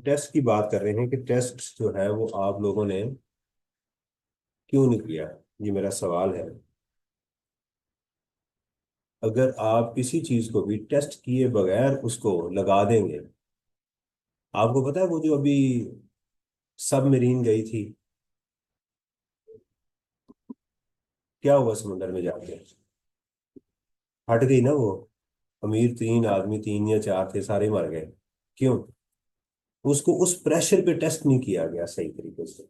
Test की बात कर रहे हैं कि टेस्ट जो है वो आप लोगों ने क्यों नहीं किया। ये मेरा सवाल है। अगर आप किसी चीज को भी टेस्ट किए बगैर उसको लगा देंगे। आपको पता है वो जो अभी सबमरीन गई थी, क्या हुआ समुद्र में जाके? हट गई ना वो। अमीर तीन आदमी, तीन या चार थे, सारे मर गए। क्यों? उसको उस प्रेशर पे टेस्ट नहीं किया गया सही तरीके से।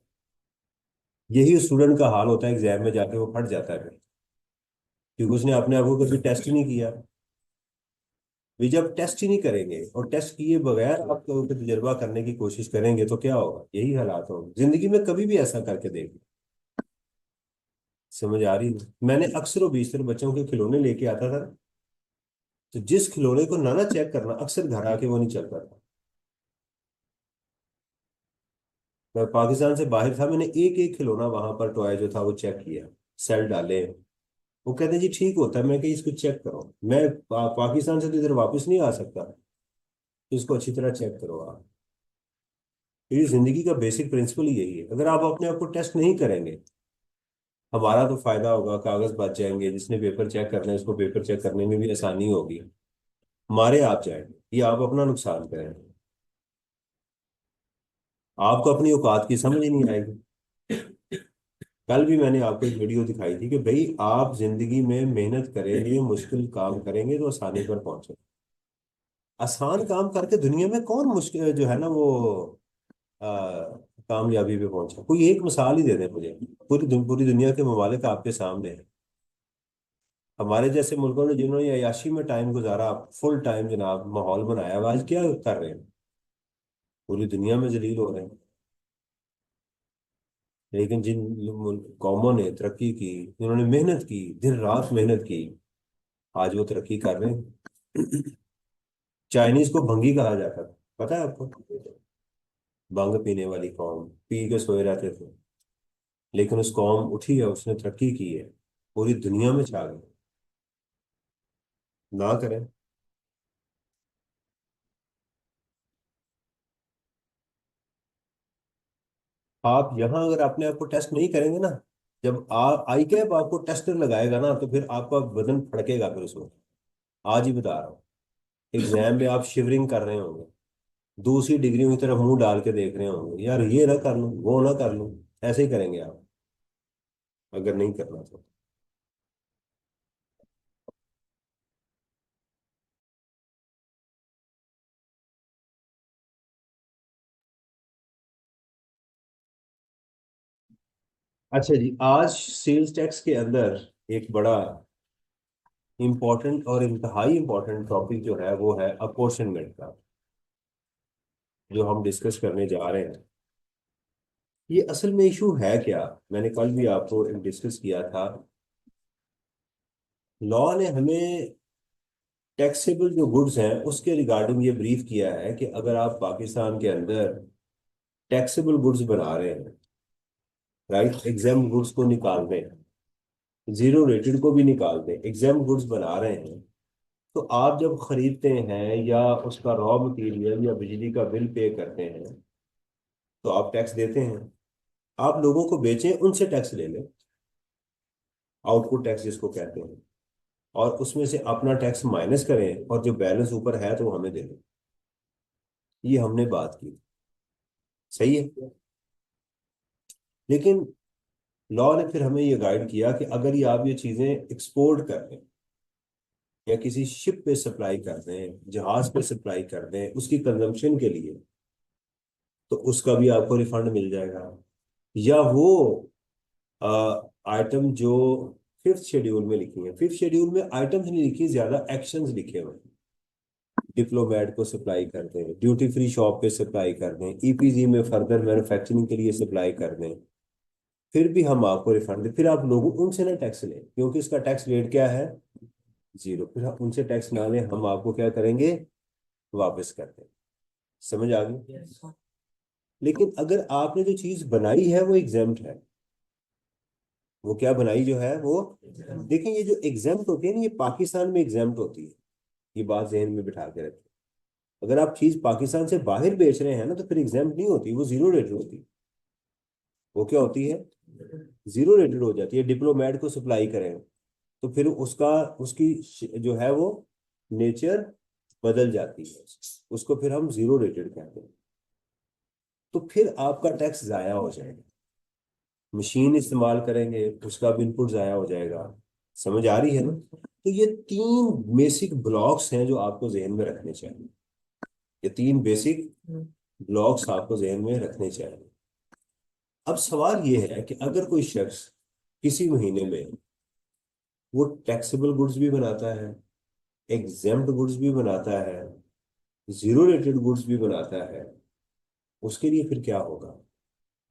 यही स्टूडेंट का हाल होता है, एग्जाम में जाके वो फट जाता है फिर, क्योंकि उसने अपने आप को कभी टेस्ट ही नहीं किया। वे जब टेस्ट ही नहीं करेंगे और टेस्ट किए बगैर आप तो तजुर्बा करने की कोशिश करेंगे तो क्या होगा? यही हालात होंगे जिंदगी में। कभी भी ऐसा करके देख। समझ आ रही है? मैंने अक्सर और बेशतर बच्चों के खिलौने लेके आता था, तो जिस खिलौने को ना चेक करना, अक्सर घर आके वो नहीं चलता था। मैं पाकिस्तान से बाहर था, मैंने एक एक खिलौना वहां पर टॉय जो था वो चेक किया, सेल डाले। वो कहते हैं जी ठीक होता है। मैं कही इसको चेक करो। मैं पाकिस्तान से तो इधर वापस नहीं आ सकता, तो इसको अच्छी तरह चेक करो आप। ये जिंदगी का बेसिक प्रिंसिपल ही यही है। अगर आप अपने आप को टेस्ट नहीं करेंगे, हमारा तो फायदा होगा, कागज बच जाएंगे, जिसने पेपर चेक करना है उसको पेपर चेक करने में भी आसानी होगी। हमारे आप जाएंगे, ये आप अपना नुकसान करें। आपको अपनी औकात की समझ ही नहीं आएगी। कल भी मैंने आपको एक वीडियो दिखाई थी कि भाई आप जिंदगी में मेहनत करेंगे, मुश्किल काम करेंगे तो आसानी पर पहुंचे। आसान काम करके दुनिया में कौन मुश्किल जो है ना वो आ, कामयाबी पे पहुंचा? कोई एक मिसाल ही दे दे मुझे। पूरी दुनिया के ममालिक आपके सामने हैं। हमारे जैसे मुल्कों ने जिन्होंने अय्याशी में टाइम गुजारा, फुल टाइम जनाब माहौल बनाया हुआ, आज क्या कर रहे हैं? पूरी दुनिया में जलील हो रहे हैं। लेकिन जिन कौमों ने तरक्की की, जिन्होंने मेहनत की, दिन रात मेहनत की, आज वो तरक्की कर रहे हैं। चाइनीज को भंगी कहा जाता था, पता है आपको? भंग पीने वाली कौम, पी के सोए रहते थे। लेकिन उस कौम उठी है, उसने तरक्की की है, पूरी दुनिया में छा गई। ना करें। आप यहाँ अगर अपने आप को टेस्ट नहीं करेंगे ना, जब आई कैप आपको टेस्टर लगाएगा ना, तो फिर आपका बदन फड़केगा फिर उसमें। आज ही बता रहा हूँ। एग्जाम में आप शिवरिंग कर रहे होंगे, दूसरी डिग्रियों की तरफ मुंह डाल के देख रहे होंगे, यार ये ना कर लूं, वो ना कर लूं। ऐसे ही करेंगे आप, अगर नहीं करना तो। अच्छा जी, आज सेल्स टैक्स के अंदर एक बड़ा इंपॉर्टेंट और इंतहाई इंपॉर्टेंट टॉपिक जो है वो है अपोर्शनमेंट का, जो हम डिस्कस करने जा रहे हैं। ये असल में इशू है क्या? मैंने कल भी आपको डिस्कस किया था। लॉ ने हमें टैक्सेबल जो गुड्स हैं उसके रिगार्डिंग ये ब्रीफ किया है कि अगर आप पाकिस्तान के अंदर टैक्सेबल गुड्स बना रहे हैं, राइट, एग्जाम गुड्स को निकाल रहे हैं, जीरो रेटेड को भी निकाल दें, एग्जाम गुड्स बना रहे हैं, तो आप जब खरीदते हैं या उसका रॉ मटेरियल या बिजली का बिल पे करते हैं, तो आप टैक्स देते हैं। आप लोगों को बेचें, उनसे टैक्स ले लें, आउटपुट टैक्स जिसको कहते हैं, और उसमें से अपना टैक्स माइनस करें और जो बैलेंस ऊपर है तो वो हमें दे दें। ये हमने बात की। सही है। लेकिन लॉ ने फिर हमें ये गाइड किया कि अगर ये आप ये चीजें एक्सपोर्ट कर दें या किसी शिप पे सप्लाई कर दें, जहाज पे सप्लाई कर दें उसकी कंजम्पशन के लिए, तो उसका भी आपको रिफंड मिल जाएगा। या वो आइटम जो फिफ्थ शेड्यूल में लिखी है, फिफ्थ शेड्यूल में आइटम्स नहीं लिखी, ज्यादा एक्शंस लिखे हुए हैं। डिप्लोमेट को सप्लाई कर दें, ड्यूटी फ्री शॉप पे सप्लाई कर दें, ईपीजी में फर्दर मैन्युफैक्चरिंग के लिए सप्लाई कर दें, फिर भी हम आपको रिफंड दें। फिर आप लोगों उनसे ना टैक्स लें, क्योंकि इसका टैक्स रेट क्या है? जीरो। फिर हम उनसे टैक्स ना लें, हम आपको क्या करेंगे? वापस कर दें। समझ आ गई? लेकिन अगर आपने जो चीज बनाई है वो एग्जाम्प्ट है, वो क्या बनाई जो है वो, देखें ये जो एग्जाम्प्ट होती है ना, ये पाकिस्तान में एग्जाम्प्ट होती है। ये बात जहन में बिठा के रखें। अगर आप चीज पाकिस्तान से बाहर बेच रहे हैं ना तो फिर एग्जाम्प्ट नहीं होती, वो जीरो रेटेड होती। वो क्या होती है? जीरो रेटेड हो जाती है। डिप्लोमेट को सप्लाई करें तो फिर उसका, उसकी जो है वो नेचर बदल जाती है, उसको फिर हम जीरो रेटेड कहते हैं। तो फिर आपका टैक्स जाया हो जाएगा। मशीन इस्तेमाल करेंगे उसका भी इनपुट जाया हो जाएगा। समझ आ रही है ना? तो ये तीन बेसिक ब्लॉक्स हैं जो आपको जहन में रखने चाहिए। ये तीन बेसिक ब्लॉक्स आपको जहन में रखने चाहिए। अब सवाल ये है कि अगर कोई शख्स किसी महीने में वो टैक्सेबल गुड्स भी बनाता है, एग्जेम्प्ट गुड्स भी बनाता है, जीरो रेटेड गुड्स भी बनाता है, उसके लिए फिर क्या होगा?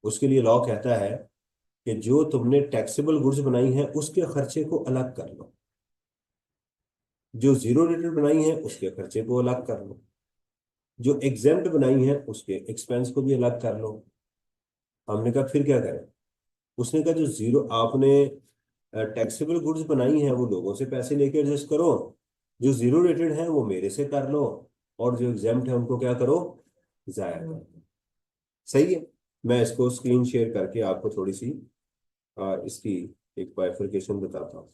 उसके लिए लॉ कहता है कि जो तुमने टैक्सेबल गुड्स बनाई हैं उसके खर्चे को अलग कर लो, जो जीरो रेटेड बनाई हैं उसके खर्चे को अलग कर लो, जो एग्जेम्प्ट बनाई हैं उसके एक्सपेंस को भी अलग कर लो। हमने कहा फिर क्या करें? उसने कहा जो जीरो आपने टैक्सेबल गुड्स बनाई हैं वो लोगों से पैसे लेके एडजस्ट करो, जो जीरो रेटेड हैं वो मेरे से कर लो, और जो एग्जाम्प्ट है उनको क्या करो? जाया करो। सही है। मैं इसको स्क्रीन शेयर करके आपको थोड़ी सी इसकी एक बाइफरकेशन बताता हूँ।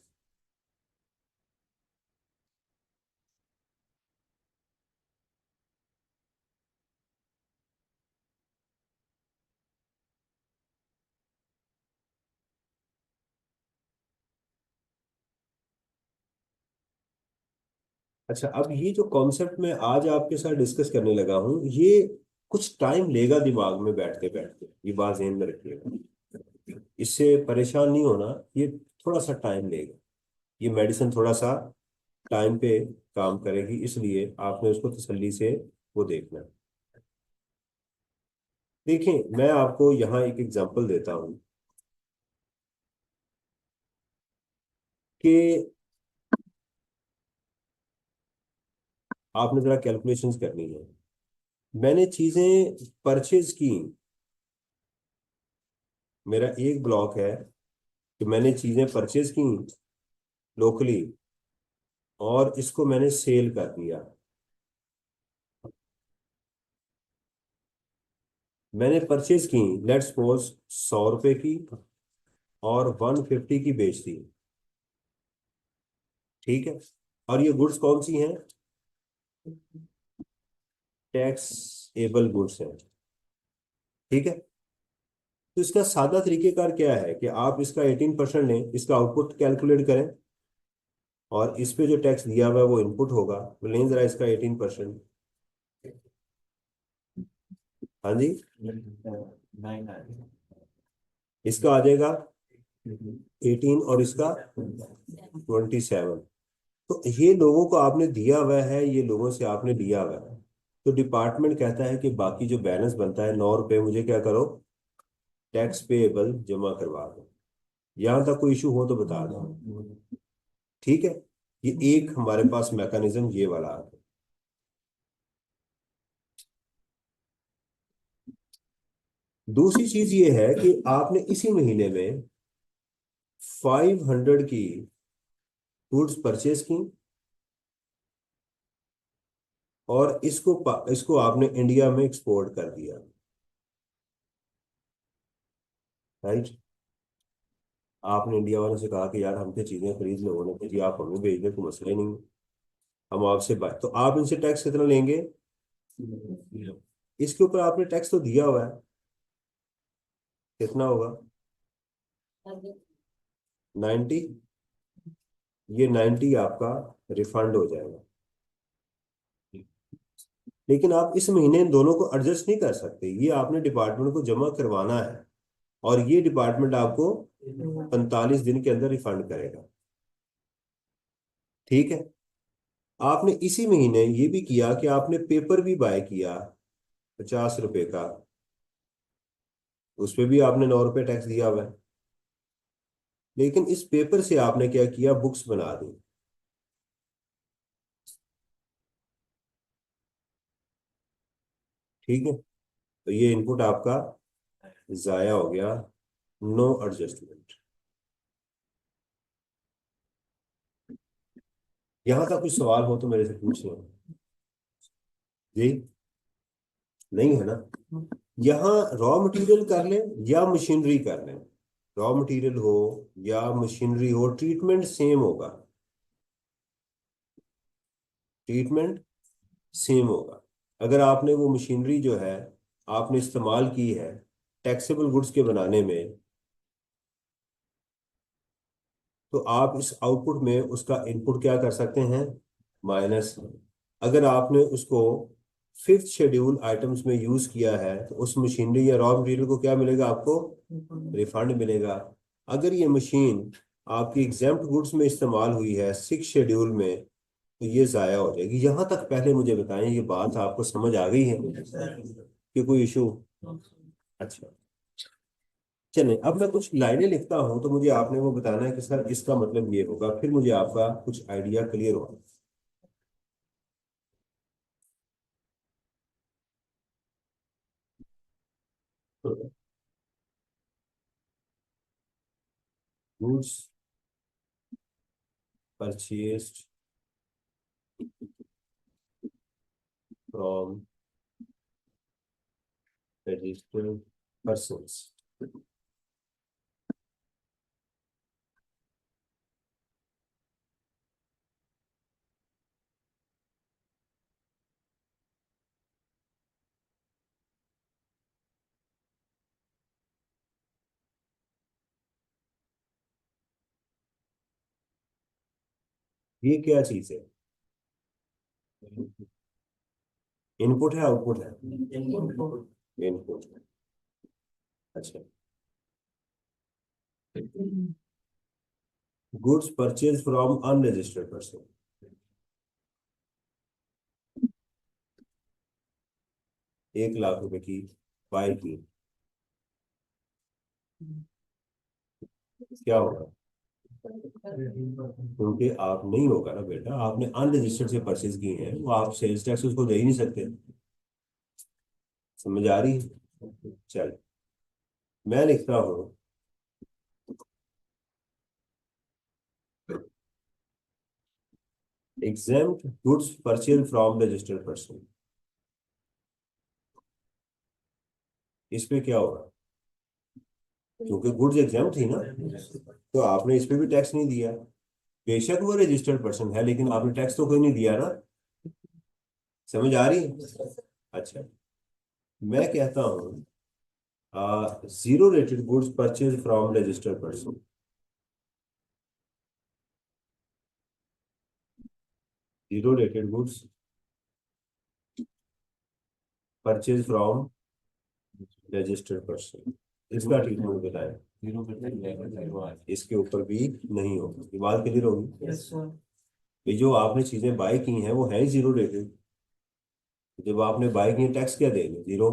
अच्छा, अब ये जो कॉन्सेप्ट मैं आज आपके साथ डिस्कस करने लगा हूँ, ये कुछ टाइम लेगा दिमाग में बैठते बैठते, ये बात ध्यान में रखिएगा। इससे परेशान नहीं होना, ये थोड़ा सा टाइम लेगा। ये मेडिसिन थोड़ा सा टाइम पे काम करेगी, इसलिए आपने उसको तसल्ली से वो देखना है। देखें, मैं आपको यहाँ एक एग्जांपल देता हूँ कि आपने जरा कैलकुलेशंस करनी है। मैंने चीजें परचेज की, मेरा एक ब्लॉक है कि मैंने चीजें परचेज की लोकली और इसको मैंने सेल कर दिया। मैंने परचेज की, लेट्स सपोज 100 रुपए की, और 150 की बेच दी। ठीक है। और ये गुड्स कौन सी हैं? टैक्स एबल गुड्स हैं। ठीक है। तो इसका सादा तरीकेकार क्या है कि आप इसका 18% लें, इसका आउटपुट कैलकुलेट करें, और इस पे जो टैक्स दिया हुआ है वो इनपुट होगा। तो लें जरा इसका 18%। हाँ जी। इसका आ जाएगा 18 और इसका 27। तो ये लोगों को आपने दिया हुआ है, ये लोगों से आपने लिया हुआ है। तो डिपार्टमेंट कहता है कि बाकी जो बैलेंस बनता है 9 रुपए, मुझे क्या करो? टैक्स पेएबल जमा करवा दो। यहां तक कोई इशू हो तो बता दो। ठीक है। ये एक हमारे पास मैकेनिज्म ये वाला आ गया। दूसरी चीज ये है कि आपने इसी महीने में 500 की गुड्स परचेज की, और इसको आपने इंडिया में एक्सपोर्ट कर दिया। राइट। आपने इंडिया वालों से कहा कि यार हमसे चीजें खरीद लो, उन्होंने कहा जी आप हमें भेज दें, कोई मसला ही नहीं है, हम आपसे बात। तो आप इनसे टैक्स कितना लेंगे? इसके ऊपर आपने टैक्स तो दिया हुआ है, कितना होगा? 90। ये 90 आपका रिफंड हो जाएगा। लेकिन आप इस महीने इन दोनों को एडजस्ट नहीं कर सकते, ये आपने डिपार्टमेंट को जमा करवाना है, और ये डिपार्टमेंट आपको 45 दिन के अंदर रिफंड करेगा। ठीक है। आपने इसी महीने ये भी किया कि आपने पेपर भी बाय किया 50 रुपए का, उस पे भी आपने 9 रुपए टैक्स दिया हुआ है। लेकिन इस पेपर से आपने क्या किया? बुक्स बना दी। ठीक है। तो ये इनपुट आपका जाया हो गया, नो एडजस्टमेंट। यहां तक कुछ सवाल हो तो मेरे से पूछ लो। जी नहीं है ना। यहाँ रॉ मटेरियल कर लें या मशीनरी कर लें, रॉ मटेरियल हो या मशीनरी हो, ट्रीटमेंट सेम होगा, ट्रीटमेंट सेम होगा। अगर आपने वो मशीनरी जो है आपने इस्तेमाल की है टैक्सेबल गुड्स के बनाने में, तो आप इस आउटपुट में उसका इनपुट क्या कर सकते हैं, माइनस। अगर आपने उसको फिफ्थ शेड्यूल आइटम्स में यूज किया है तो उस मशीनरी या रॉ मटेरियल को क्या मिलेगा आपको, रिफंड मिलेगा। अगर ये मशीन आपकी एग्जेम्प्ट गुड्स में इस्तेमाल हुई है सिक्स शेड्यूल में तो ये जाया हो जाएगी। यहां तक पहले मुझे बताएं ये बात आपको समझ आ गई है कि कोई इशू। अच्छा, चलें अब मैं कुछ लाइनें लिखता हूं तो मुझे आपने वो बताना है कि सर इसका मतलब ये होगा, फिर मुझे आपका कुछ आइडिया क्लियर होगा। Goods purchased from registered persons. ये क्या चीज है, इनपुट है आउटपुट है, इनपुट। अच्छा, goods purchase from unregistered person, 1 lakh रुपए की बाय की, क्या होगा, क्योंकि आप नहीं होगा ना बेटा, आपने अनरजिस्टर्ड से परचेज की है वो आप सेल्स टैक्स उसको दे ही नहीं सकते। समझ आ रही है। चल मैं लिखता हूँ exempt goods purchase from registered person. इस पे क्या होगा, क्योंकि गुड्स एग्जाम थी ना तो आपने इस पे भी टैक्स नहीं दिया। बेशक वो रजिस्टर्ड पर्सन है लेकिन आपने टैक्स तो कोई नहीं दिया ना। समझ आ रही है। अच्छा, मैं कहता हूँ zero rated goods purchase from registered person, zero rated goods purchase from registered person. इसका ट्रीटमेंट बताएं, इसके ऊपर भी नहीं होगा, ये बात क्लियर होगी। ये जो आपने चीजें बाय की हैं वो है ही जीरो रेटेड, जब आपने बाय की टैक्स क्या देंगे, जीरो।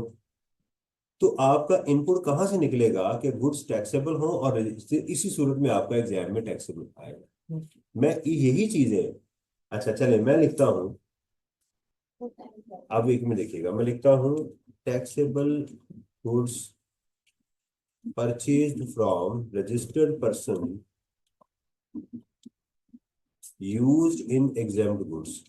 तो आपका इनपुट कहाँ से निकलेगा कि गुड्स टैक्सेबल हो और इसी सूरत में आपका एग्जाम में टैक्सेबल आएगा। मैं यही चीजें, अच्छा चले मैं लिखता हूँ, अब एक में देखिएगा मैं लिखता हूँ taxable goods purchased from registered person used in examined goods.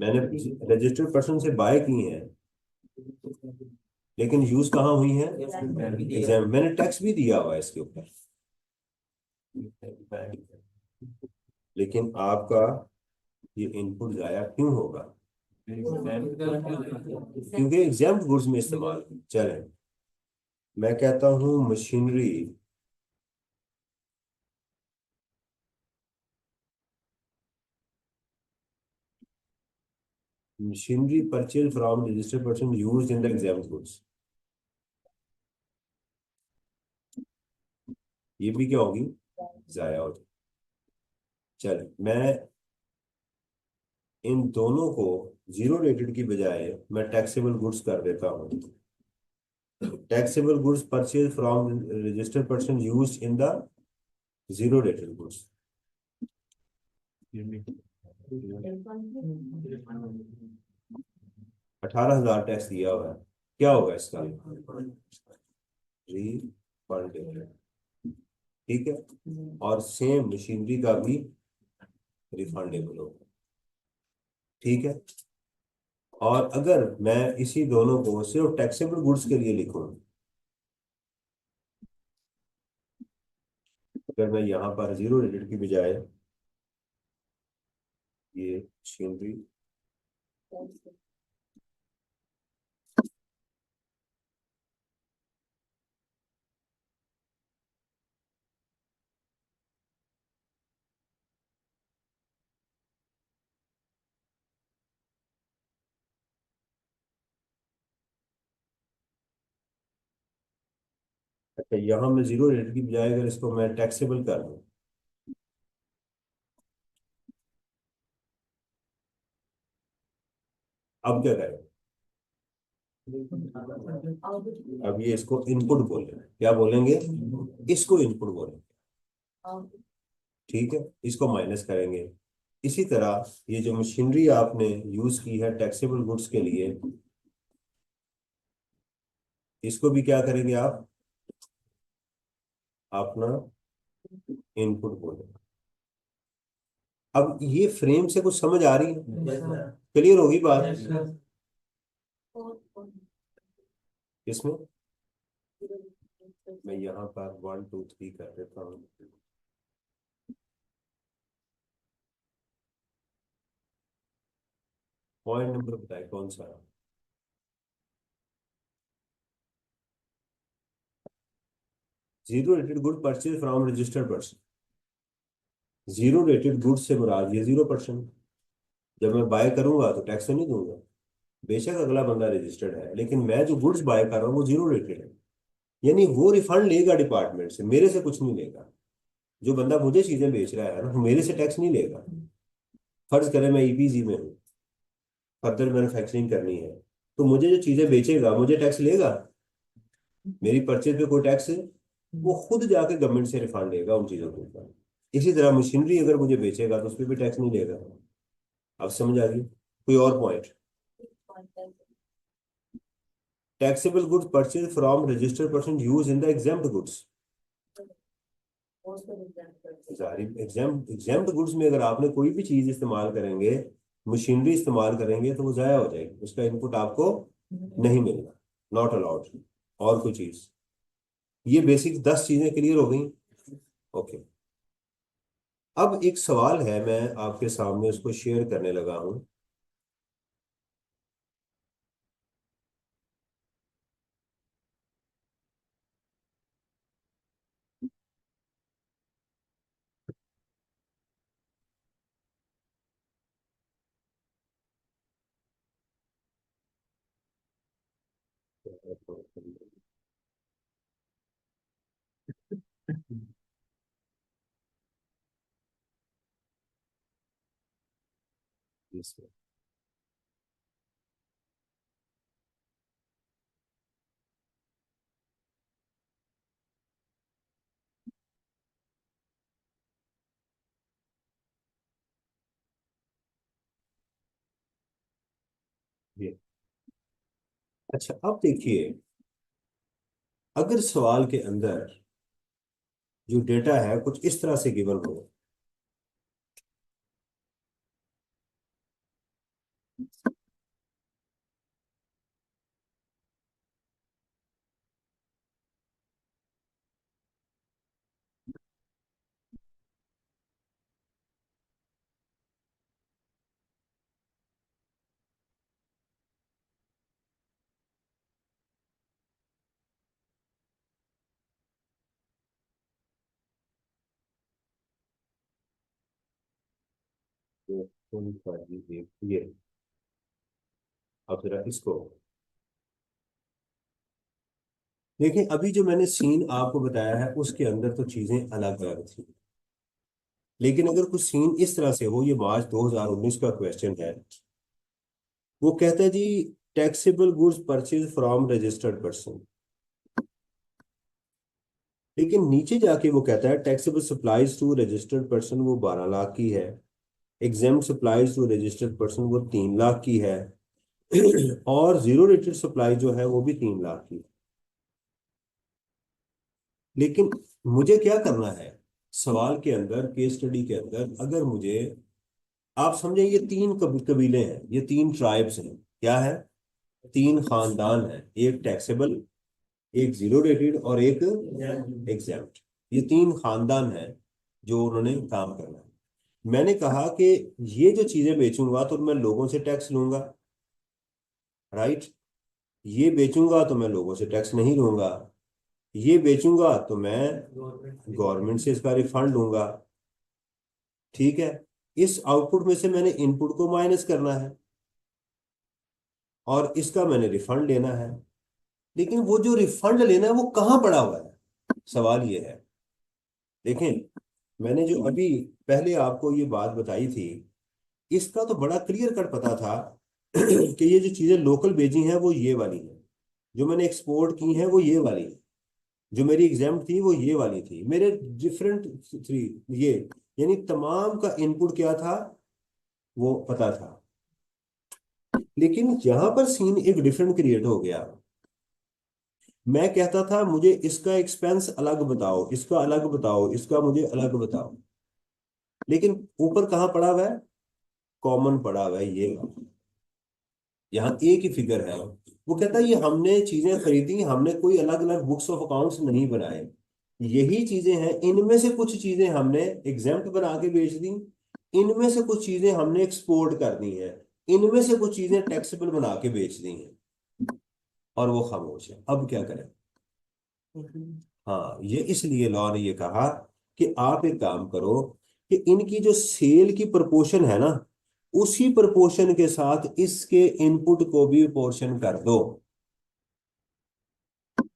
मैंने रजिस्टर्ड पर्सन से बाय की हैं लेकिन यूज कहाँ हुई है, एग्जाम, मैंने टैक्स भी दिया हुआ है इसके ऊपर, लेकिन आपका ये इनपुट जाया क्यों होगा, क्योंकि एग्जाम्प्ट गुड्स में इस्तेमाल। चलें मैं कहता हूं machinery machinery purchase from registered person used in the exempt goods, ये भी क्या होगी, जाया हो। चल मैं इन दोनों को जीरो रेटेड की बजाय मैं टैक्सेबल गुड्स कर देता हूँ, taxable goods purchase from registered person used in the zero rated goods. 18,000 tax दिया हुआ है, क्या होगा इसका? रिफंडेबल। ठीक है। और सेम मशीनरी का भी रिफंडेबल होगा। ठीक है। और अगर मैं इसी दोनों को सिर्फ टैक्सेबल गुड्स के लिए लिखूं, अगर मैं यहाँ पर जीरो रेटेड की बजाय ये मशीनरी, अच्छा यहाँ मैं जीरो रेटेड की बजाय अगर इसको मैं टैक्सेबल कर दूं, अब क्या करें? अब ये इसको इनपुट बोलेंगे। क्या बोलेंगे? इसको इनपुट बोलेंगे। ठीक है। इसको माइनस करेंगे। इसी तरह ये जो मशीनरी आपने यूज की है टैक्सेबल गुड्स के लिए, इसको भी क्या करेंगे आप? अपना इनपुट बोलेंगे। अब ये फ्रेम से कुछ समझ आ रही है? क्लियर होगी बात? इसमें मैं यहाँ पर 1 2 3 कर देता हूँ। पॉइंट नंबर बताए कौन सा? Zero rated good purchase from registered person. Zero rated good से मुराद ये 0%। जब मैं बाय करूंगा तो टैक्स तो नहीं दूंगा। बेशक अगला बंदा रजिस्टर्ड है, लेकिन मैं जो गुड्स बाय कर रहा हूँ वो जीरो रेटेड है। यानी वो रिफंड लेगा डिपार्टमेंट से, मेरे से कुछ नहीं लेगा। जो बंदा मुझे चीजें बेच रहा है ना, वो मेरे से टैक्स नहीं लेगा। फर्ज करें मैं ईपीजी में हूँ, फर्दर मैन्युफैक्चरिंग करनी है, तो मुझे जो चीजें बेचेगा मुझे टैक्स लेगा? मेरी परचेज पे कोई टैक्स? वो खुद जाके गवर्नमेंट से रिफंड लेगा उन चीजों के ऊपर। इसी तरह मशीनरी अगर मुझे बेचेगा तो उस पर भी टैक्स नहीं लेगा। अब समझ आ गई? कोई और point? Taxable goods purchase from registered person use in the exempt goods. Exempt goods में अगर आपने कोई भी चीज इस्तेमाल करेंगे, मशीनरी इस्तेमाल करेंगे, तो वो जाया हो जाएगी, उसका इनपुट आपको नहीं मिलेगा। Not allowed. और कोई चीज? ये बेसिक 10 चीजें क्लियर हो गई। ओके। अब एक सवाल है, मैं आपके सामने उसको शेयर करने लगा हूं। इसमें ये अच्छा, अब देखिए, अगर सवाल के अंदर जो डेटा है कुछ इस तरह से गिवन हो, तो ये अब जरा इसको देखिए। अभी जो मैंने सीन आपको बताया है उसके अंदर तो चीजें अलग अलग थी, लेकिन अगर कुछ सीन इस तरह से हो, ये मार्च 2019 का क्वेश्चन है। वो कहता है जी, taxable goods purchase from registered person, लेकिन नीचे जाके वो कहता है taxable supplies to registered person वो 12 लाख की है, exempt supplies to registered person वो 3 लाख की है, और जीरो रेटेड सप्लाई जो है वो भी 3 लाख की। लेकिन मुझे क्या करना है, सवाल के अंदर, केस स्टडी के अंदर, अगर मुझे, आप समझे ये 3 कबीले हैं, ये 3 ट्राइब्स हैं, क्या है, 3 खानदान हैं, एक टैक्सेबल, एक जीरो रेटेड और एक एग्जेम्प्ट। ये 3 खानदान हैं जो उन्होंने काम करना है। मैंने कहा कि ये जो चीजें बेचूंगा तो मैं लोगों से टैक्स लूंगा, राइट। ये बेचूंगा तो मैं लोगों से टैक्स नहीं लूंगा। ये बेचूंगा तो मैं गवर्नमेंट से इसका रिफंड लूंगा। ठीक है। इस आउटपुट में से मैंने इनपुट को माइनस करना है और इसका मैंने रिफंड लेना है। लेकिन वो जो रिफंड लेना है वो कहाँ पड़ा हुआ है, सवाल ये है। देखें, मैंने जो अभी पहले आपको ये बात बताई थी, इसका तो बड़ा क्लियर कट पता था कि ये जो चीजें लोकल भेजी हैं वो ये वाली है, जो मैंने एक्सपोर्ट की हैं वो ये वाली है, जो मेरी एग्जाम थी वो ये वाली थी, मेरे डिफरेंट थ्री, ये, यानी तमाम का इनपुट क्या था वो पता था। लेकिन यहां पर सीन एक डिफरेंट क्रिएट हो गया। मैं कहता था मुझे इसका एक्सपेंस अलग बताओ, इसका अलग बताओ, इसका मुझे अलग बताओ। लेकिन ऊपर कहाँ पड़ा हुआ है, कॉमन पड़ा हुआ है ये, यहाँ एक ही फिगर है। वो कहता है ये हमने चीजें खरीदी, हमने कोई अलग अलग बुक्स ऑफ अकाउंट्स नहीं बनाए, यही चीजें हैं, इनमें से कुछ चीजें हमने एग्जाम्प्ट बना के बेच दी, इनमें से कुछ चीजें हमने एक्सपोर्ट कर दी हैं, इनमें से कुछ चीजें टैक्सेबल बना के बेच दी हैं। और वो खामोश है, अब क्या करें। हाँ, ये इसलिए लॉ ने ये कहा कि आप एक काम करो कि इनकी जो सेल की प्रपोर्शन है ना, उसी प्रपोर्शन के साथ इसके इनपुट को भी पोर्शन कर दो।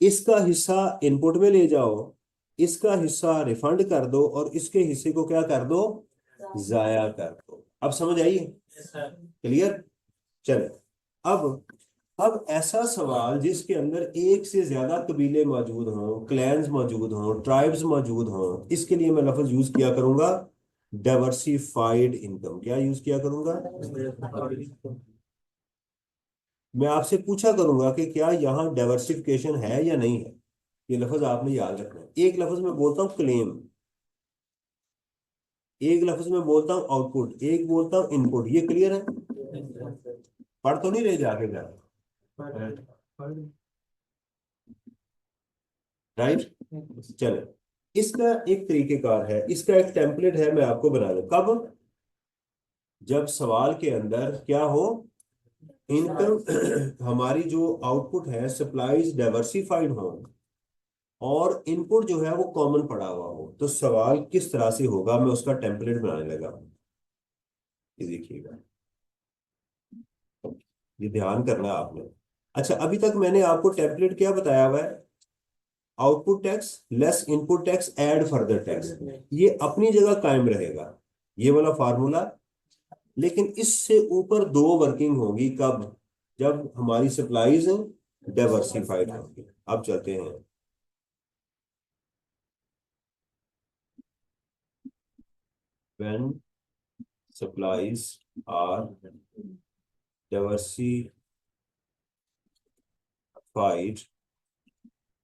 इसका हिस्सा इनपुट में ले जाओ, इसका हिस्सा रिफंड कर दो और इसके हिस्से को क्या कर दो, जाया कर दो। अब समझ आई, क्लियर। चले, अब अब ऐसा सवाल जिसके अंदर एक से ज्यादा कबीले मौजूद हों, क्लैंस मौजूद हों, ट्राइब्स मौजूद हों, इसके लिए मैं लफ्ज यूज किया करूंगा डाइवर्सिफाइड इनकम। क्या यूज किया करूंगा, मैं आपसे पूछा करूंगा कि क्या यहाँ डाइवर्सिफिकेशन है या नहीं है। ये लफ्ज आपने याद रखना है। एक लफ्ज में बोलता हूँ क्लेम, एक लफ्ज में बोलता हूँ आउटपुट, एक बोलता हूँ इनपुट। ये क्लियर है, पढ़ तो नहीं रहे जाके घर, राइट। चले, इसका एक तरीकेकार है, इसका एक टेम्पलेट है, मैं आपको बना दूं। कब, जब सवाल के अंदर क्या हो, इनकम हमारी जो आउटपुट है सप्लाईज डाइवर्सिफाइड हो और इनपुट जो है वो कॉमन पड़ा हुआ हो, तो सवाल किस तरह से होगा, मैं उसका टेम्पलेट बनाने लगा। ये देखिएगा, ये ध्यान करना आपने। अच्छा, अभी तक मैंने आपको टेम्पलेट क्या बताया हुआ है, output tax less input tax add further tax, ये अपनी जगह कायम रहेगा, ये वाला फार्मूला। लेकिन इससे ऊपर 2 वर्किंग होगी, कब, जब हमारी सप्लाईज डाइवर्सिफाइड होंगी। अब चलते हैं, when supplies are diversified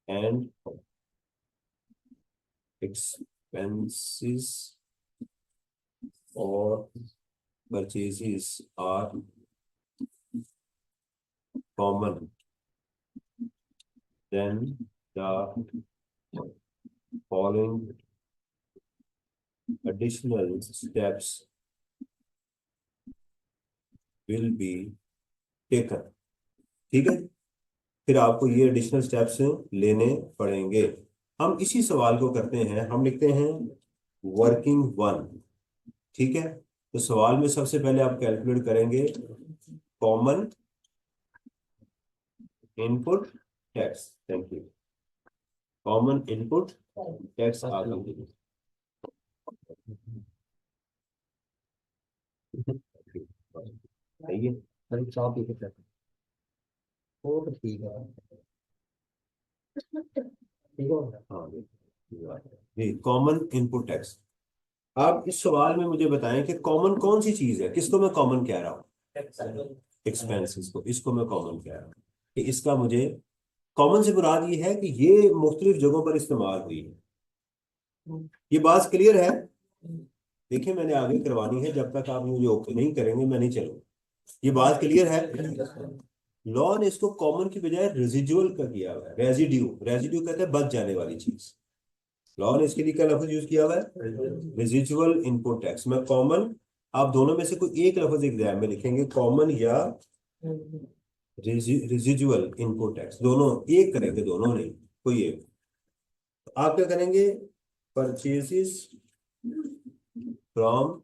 and expenses or purchases are common, then the following additional steps will be taken। ठीक है, फिर आपको ये एडिशनल स्टेप्स लेने पड़ेंगे। हम इसी सवाल को करते हैं, हम लिखते हैं वर्किंग 1। ठीक है, तो सवाल में सबसे पहले आप कैलकुलेट करेंगे common input tax. Thank you. Common input tax आ गई। सही है, अरे चाप पी के चलते। वो तो ठीक है, ठीक हो गया। हाँ जी, कॉमन इनपुट टैक्स। आप इस सवाल में मुझे बताएं कि कॉमन कौन सी चीज है, किसको मैं कॉमन कह रहा हूँ। एक्सपेंसेस को, इसको मैं कॉमन कह रहा हूँ कि इसका मुझे कॉमन से मुराद ये है कि ये मुख्तलिफ जगहों पर इस्तेमाल हुई है। ये बात क्लियर है? देखिए मैंने आगे करवानी है, जब तक आप मुझे ओके नहीं करेंगे मैं नहीं चलूंगा। ये बात क्लियर है? लॉ ने इसको कॉमन की बजाय रेजिडुअल का किया हुआ है। रेजिड्यू, रेजिड्यू कहते हैं बच जाने वाली चीज। लॉ ने इसके लिए क्या लफ्ज यूज किया हुआ है? Residual input tax. मैं कॉमन, आप दोनों में से कोई एक लफ्ज एग्जाम में लिखेंगे, कॉमन या रेजिडुअल इनपुट टैक्स, दोनों एक करेंगे, दोनों नहीं, कोई एक। तो आप क्या करेंगे? Purchases from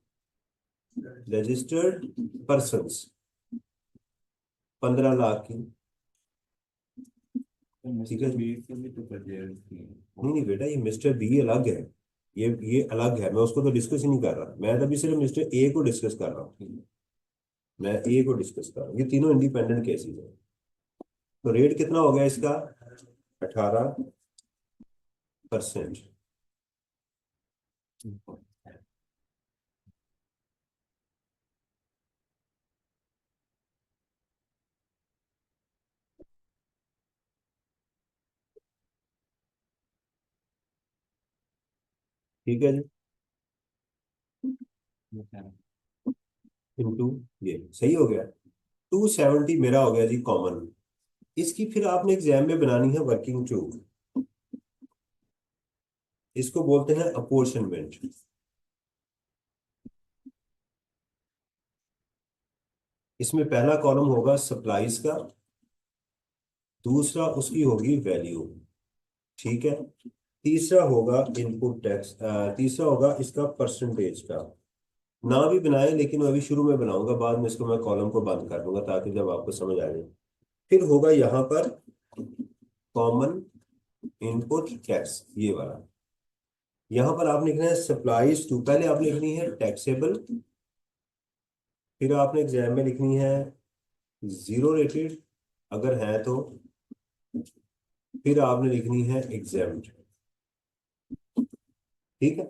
registered persons 15 lakh की। ठीक है, नहीं नहीं बेटा, ये मिस्टर बी अलग है, ये अलग है, मैं उसको तो डिस्कस ही नहीं कर रहा, मैं तो अभी सिर्फ मिस्टर ए को डिस्कस कर रहा हूँ। मैं ए को डिस्कस कर रहा हूँ, ये तीनों इंडिपेंडेंट केसेस है। तो रेट कितना हो गया इसका? 18%। ठीक है जी, इंटू, ये सही हो गया। 270 मेरा हो गया जी कॉमन। इसकी फिर आपने एग्जाम में बनानी है वर्किंग टू, इसको बोलते हैं अपोर्शनमेंट। इसमें पहला कॉलम होगा सप्लाईज का, दूसरा उसकी होगी वैल्यू, ठीक है, तीसरा होगा इनपुट टैक्स, तीसरा होगा इसका परसेंटेज का। ना भी बनाए लेकिन मैं अभी शुरू में बनाऊंगा, बाद में इसको मैं कॉलम को बंद कर दूंगा ताकि जब आपको समझ आ जाए। फिर होगा यहाँ पर कॉमन इनपुट टैक्स, ये वाला। यहाँ पर आपने लिखना है सप्लाईज टू, पहले आपने लिखनी है टैक्सेबल, फिर आपने एग्जाम में लिखनी है जीरो रेटेड अगर है तो, फिर आपने लिखनी है एग्जाम्ड। ठीक है,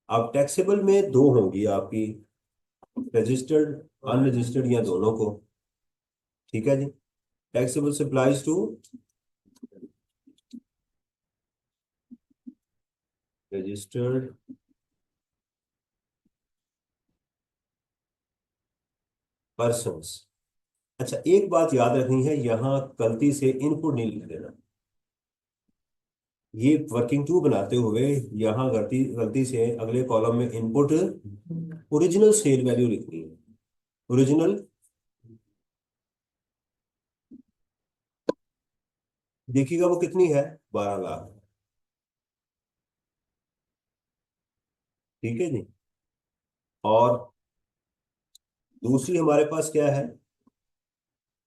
अब टैक्सेबल में दो होंगी आपकी, रजिस्टर्ड, अनरजिस्टर्ड या दोनों को। ठीक है जी, taxable supplies to registered persons. अच्छा एक बात याद रखनी है, यहां गलती से इनपुट नहीं लिख देना। ये वर्किंग टू बनाते हुए यहां गलती गलती से अगले कॉलम में इनपुट ओरिजिनल सेल वैल्यू लिखनी है। ओरिजिनल, देखिएगा वो कितनी है? 12 लाख। ठीक है जी, और दूसरी हमारे पास क्या है?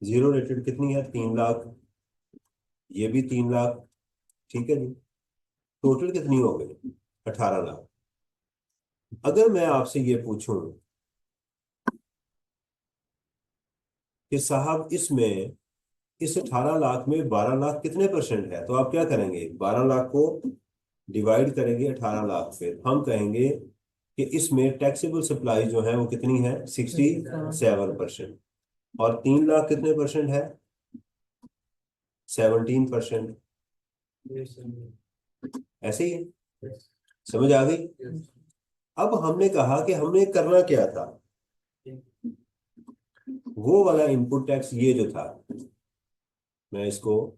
जीरो रेटेड कितनी है? 3 लाख, ये भी 3 लाख। ठीक है जी, टोटल कितनी हो गई? 18 लाख। अगर मैं आपसे ये पूछूं कि साहब इसमें, इस 18 लाख में 12 लाख कितने परसेंट है, तो आप क्या करेंगे? 12 लाख को डिवाइड करेंगे 18 लाख पे, हम कहेंगे कि इसमें टैक्सेबल सप्लाई जो है वो कितनी है? 67%। और 3 लाख कितने परसेंट है? 17%। ऐसे ही है, समझ आ गई? अब हमने कहा कि हमने करना क्या था, वो वाला इनपुट टैक्स ये जो था, मैं इसको,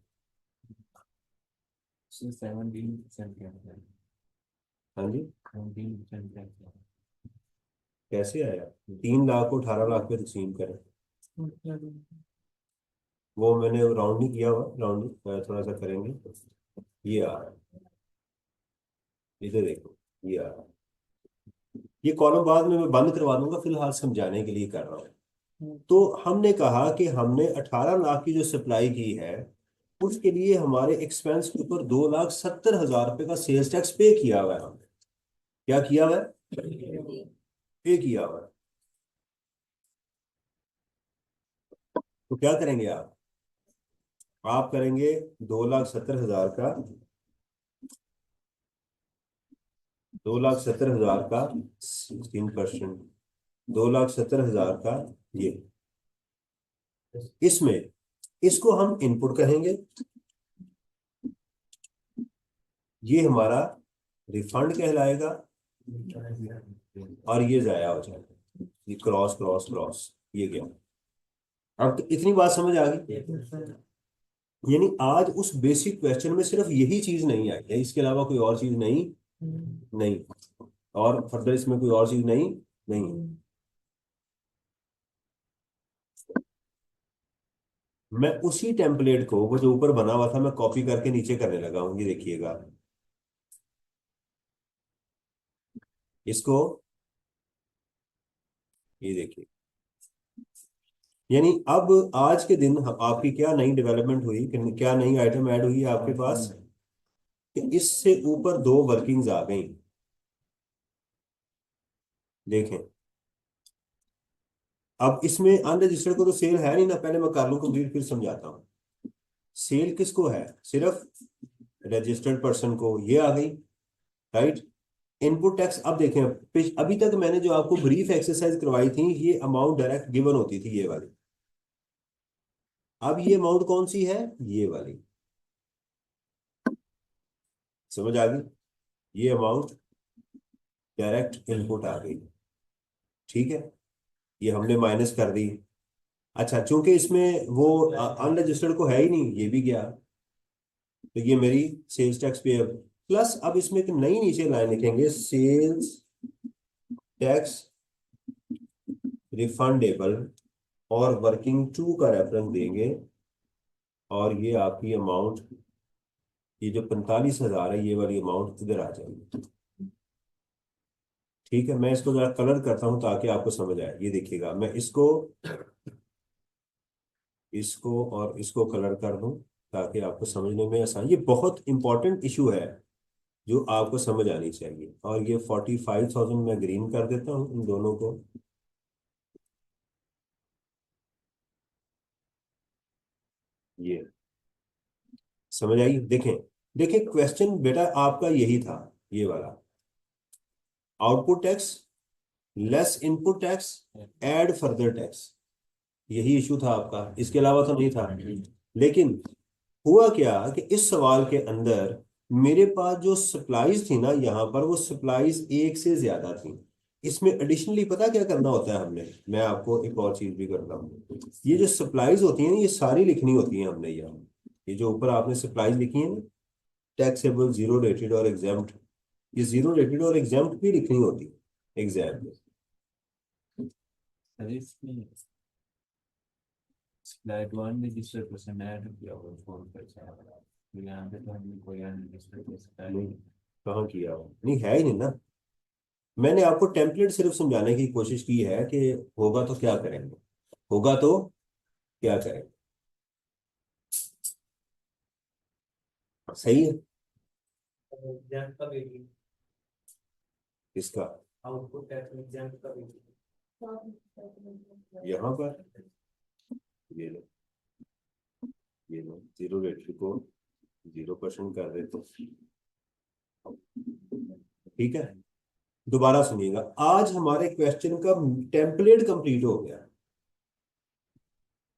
17% हाँ जी, 17% कैसे आया? 3 लाख को 18 लाख पे तकसीम करें, वो मैंने राउंड नहीं किया हुआ, राउंड थोड़ा सा करेंगे। ये आ रहा है, इधर देखो, ये आ रहा है। ये कॉलम बाद में मैं बंद करवा दूंगा, फिलहाल समझाने के लिए कर रहा हूँ। तो हमने कहा कि हमने 18 लाख की जो सप्लाई की है, उसके लिए हमारे एक्सपेंस के ऊपर 2,70,000 रुपये का सेल्स टैक्स पे किया हुआ है हमने। क्या किया हुआ है? पे किया हुआ है। तो क्या करेंगे आप करेंगे 2,70,000 का, 2,70,000 का 16%, 2,70,000 का ये, इसमें इसको हम इनपुट कहेंगे, ये हमारा रिफंड कहलाएगा, और ये जाया हो जाएगा, ये क्रॉस क्रॉस क्रॉस, ये गया। अब तो इतनी बात समझ आ गई। यानी आज उस बेसिक क्वेश्चन में सिर्फ यही चीज नहीं आई है, इसके अलावा कोई और चीज नहीं, नहीं, और फर्दर इसमें कोई और चीज नहीं, नहीं। मैं उसी टेम्पलेट को, वो जो ऊपर बना हुआ था, मैं कॉपी करके नीचे करने लगा हूँ, ये देखिएगा इसको, ये देखिए। यानी अब आज के दिन आपकी क्या नई डेवलपमेंट हुई, क्या नई आइटम ऐड हुई है आपके पास, कि इससे ऊपर दो वर्किंग्स आ गई। देखें, अब इसमें अनरजिस्टर्ड को तो सेल है नहीं ना, पहले मैं कर लूं कंप्लीट फिर समझाता हूँ। सेल किसको है, सिर्फ रजिस्टर्ड पर्सन को, ये आ गई, राइट। इनपुट टैक्स, अब देखें, अभी तक मैंने जो आपको ब्रीफ एक्सरसाइज करवाई थी, ये अमाउंट डायरेक्ट गिवन होती थी, ये वाली। अब ये अमाउंट कौन सी है, ये वाली, समझ आ गई, ये अमाउंट डायरेक्ट इनपुट आ गई, ठीक है, ये हमने माइनस कर दी। अच्छा, चूंकि इसमें वो अनरजिस्टर्ड को है ही नहीं, ये भी गया, तो ये मेरी सेल्स टैक्स पे। प्लस अब इसमें एक नई नीचे लाइन लिखेंगे, सेल्स टैक्स रिफंडेबल, और वर्किंग टू का रेफरेंस देंगे, और ये आपकी अमाउंट, ये जो 45,000 है, ये वाली अमाउंट इधर आ जाएगी। ठीक है, मैं इसको जरा कलर करता हूं ताकि आपको समझ आए। ये देखिएगा, मैं इसको, इसको और इसको कलर कर दूं ताकि आपको समझने में आसान, ये बहुत इंपॉर्टेंट इशू है जो आपको समझ आनी चाहिए। और ये 45,000 मैं ग्रीन कर देता हूँ इन दोनों को। ये समझ आई, देखें, देखें क्वेश्चन बेटा आपका यही था, ये वाला, output tax less input tax add further tax, यही इशू था आपका, इसके अलावा तो नहीं था। लेकिन हुआ क्या कि इस सवाल के अंदर मेरे पास जो सप्लाईज थी ना, यहाँ पर वो सप्लाईज एक से ज्यादा थी। इसमें एडिशनली पता क्या करना होता है हमने, मैं आपको एक और चीज भी करता हूँ, ये जो सप्लाईज होती हैं ना, ये सारी लिखनी होती हैं हमने यहाँ, ये जो ऊपर आपने सप्लाईज लिखी है ना, टैक्सेबल, जीरो रेटेड और एग्जाम्प्ट, ये जीरो रेटेड और एग्जाम्प्ट भी लिखनी होती है एग्जाम में। सर इसमें स्लाइड वन में जिस क्वेश्चन ऐड किया वो फोन पर तो यहाँ पे तो हमने कोई अनरजिस्टर्ड केस ऐड नहीं, नहीं। कहाँ किया हो, नहीं है ही नहीं ना। मैंने आपको टेम्पलेट सिर्फ समझाने की कोशिश की है कि होगा तो क्या करेंगे, होगा तो क्या करेंगे, सही है। एग्जाम कब होगी? इसका आउटपुट टैक्स में एग्जाम कब होगी? यहाँ पर ये लो, ये लो, जीरो रेटरी को 0% कर देते, ठीक है। दोबारा सुनिएगा, आज हमारे क्वेश्चन का टेम्पलेट कंप्लीट हो गया।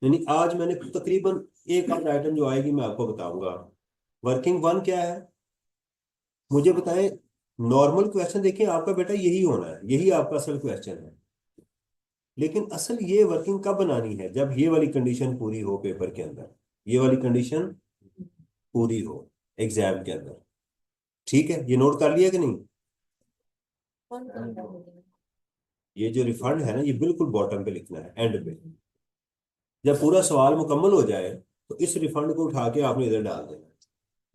यानी आज मैंने तकरीबन एक आध आइटम जो आएगी मैं आपको बताऊंगा। वर्किंग वन क्या है, मुझे बताएं। नॉर्मल क्वेश्चन देखिए आपका बेटा यही होना है, यही आपका असल क्वेश्चन है। लेकिन असल ये वर्किंग कब बनानी है, जब ये वाली कंडीशन पूरी हो पेपर के अंदर, ये वाली कंडीशन पूरी हो एग्जाम के अंदर, ठीक है। ये नोट कर लिया कि नहीं, ये जो रिफंड है ना, ये बिल्कुल बॉटम पे लिखना है, एंड पे। जब पूरा सवाल मुकम्मल हो जाए तो इस रिफंड को उठा के आपने इधर डाल देना,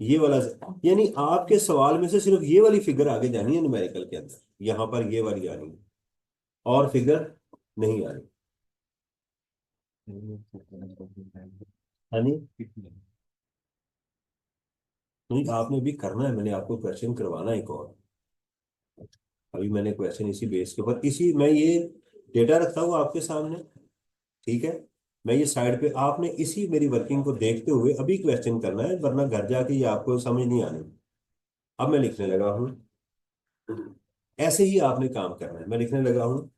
ये वाला। यानी आपके सवाल में से सिर्फ ये वाली फिगर आगे जानी है न्यूमेरिकल के अंदर, यहां पर ये वाली आनी है, और फिगर नहीं आनी। हाँ नहीं, नहीं आपने भी करना है, मैंने आपको क्वेश्चन करवाना है एक और। अभी मैंने क्वेश्चन इसी बेस के ऊपर, इसी मैं ये डेटा रखता हूँ आपके सामने, ठीक है। मैं ये साइड पे, आपने इसी मेरी वर्किंग को देखते हुए अभी क्वेश्चन करना है, वरना घर जाके ये आपको समझ नहीं आनी। अब मैं लिखने लगा हूँ, ऐसे ही आपने काम करना है। मैं लिखने लगा हूँ,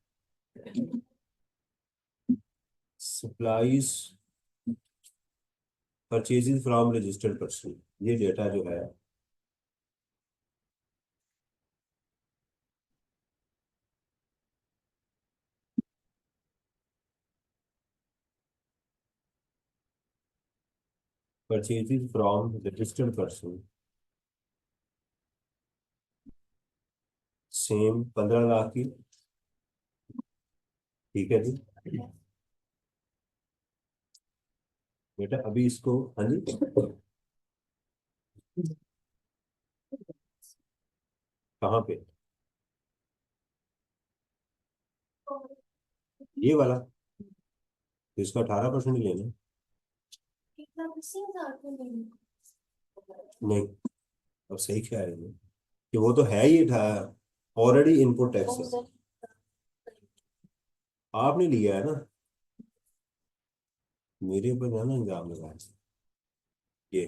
supplies purchases from registered person, ये डेटा जो है purchases from registered person, same 15 lakh की। ठीक है जी। बेटा अभी इसको, हाँ जी, कहाँ पे? ये वाला, तो इसका 18% ही लेना। नहीं, अब सही कह रहे हैं कि वो तो है ही था, ऑलरेडी इनपुट टैक्स है, आपने लिया है ना, मेरे ऊपर जाना इंजाम लगा है। ये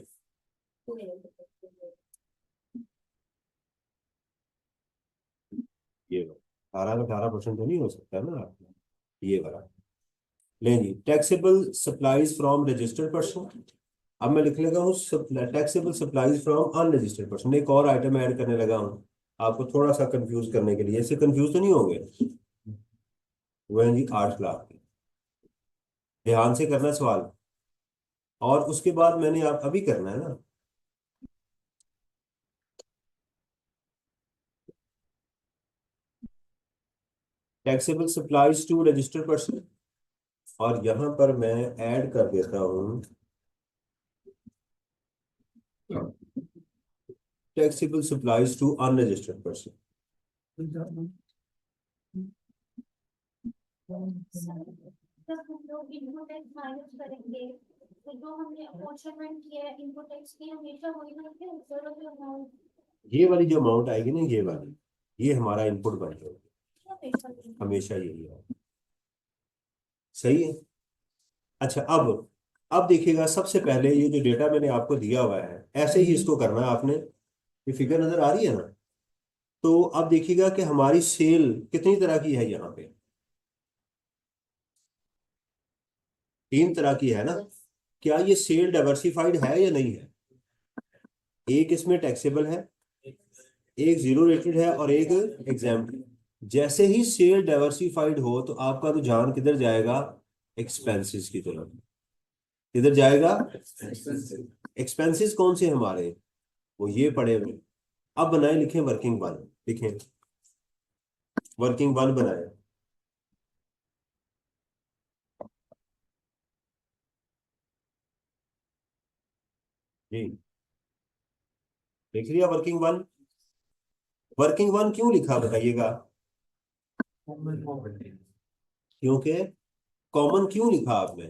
ये 18 का 18% तो नहीं हो सकता ना आपका, ये वाला। लें जी, taxable supplies from registered person. अब मैं लिख लगा हूँ taxable supplies from unregistered person, एक और आइटम ऐड करने लगा हूँ आपको थोड़ा सा कंफ्यूज करने के लिए, इससे कंफ्यूज तो नहीं होंगे। वो है जी 8 लाख की। ध्यान से करना सवाल, और उसके बाद मैंने आप अभी करना है ना, taxable supplies to registered person, और यहां पर मैं ऐड कर देता हूँ taxable supplies to unregistered person. जब हम लोग इनपुट टैक्स माइनस करेंगे तो जो हमने अपॉर्चमेंट किया है इनपुट टैक्स की हमेशा वही रखें जरूर भी अमाउंट ये वाली जो अमाउंट आएगी ना, ये वाली, ये हमारा इनपुट बन जाएगा, हमेशा हमेशा यही है। सही है। अच्छा, अब देखिएगा, सबसे पहले ये जो डेटा मैंने आपको दिया हुआ है, ऐसे ही इसको करना है आपने। ये फिगर नजर आ रही है ना? तो अब देखिएगा कि हमारी सेल कितनी तरह की है यहाँ पे, 3 तरह की है ना? क्या ये सेल डाइवर्सिफाइड है या नहीं है? एक इसमें टैक्सेबल है, एक जीरो रेटेड है, और एक एग्जाम्प्ट है। जैसे ही सेल डाइवर्सिफाइड हो तो आपका रुझान किधर जाएगा? एक्सपेंसेस की तरफ। किधर जाएगा? एक्सपेंसेस कौन से हमारे? वो ये पड़े हुए। अब बनाए, लिखें वर्किंग वन, लिखें वर्किंग वन बनाए जी। लिख लिया वर्किंग वन? वर्किंग वन क्यों लिखा बताइएगा? क्योंकि कॉमन क्यों लिखा आपने?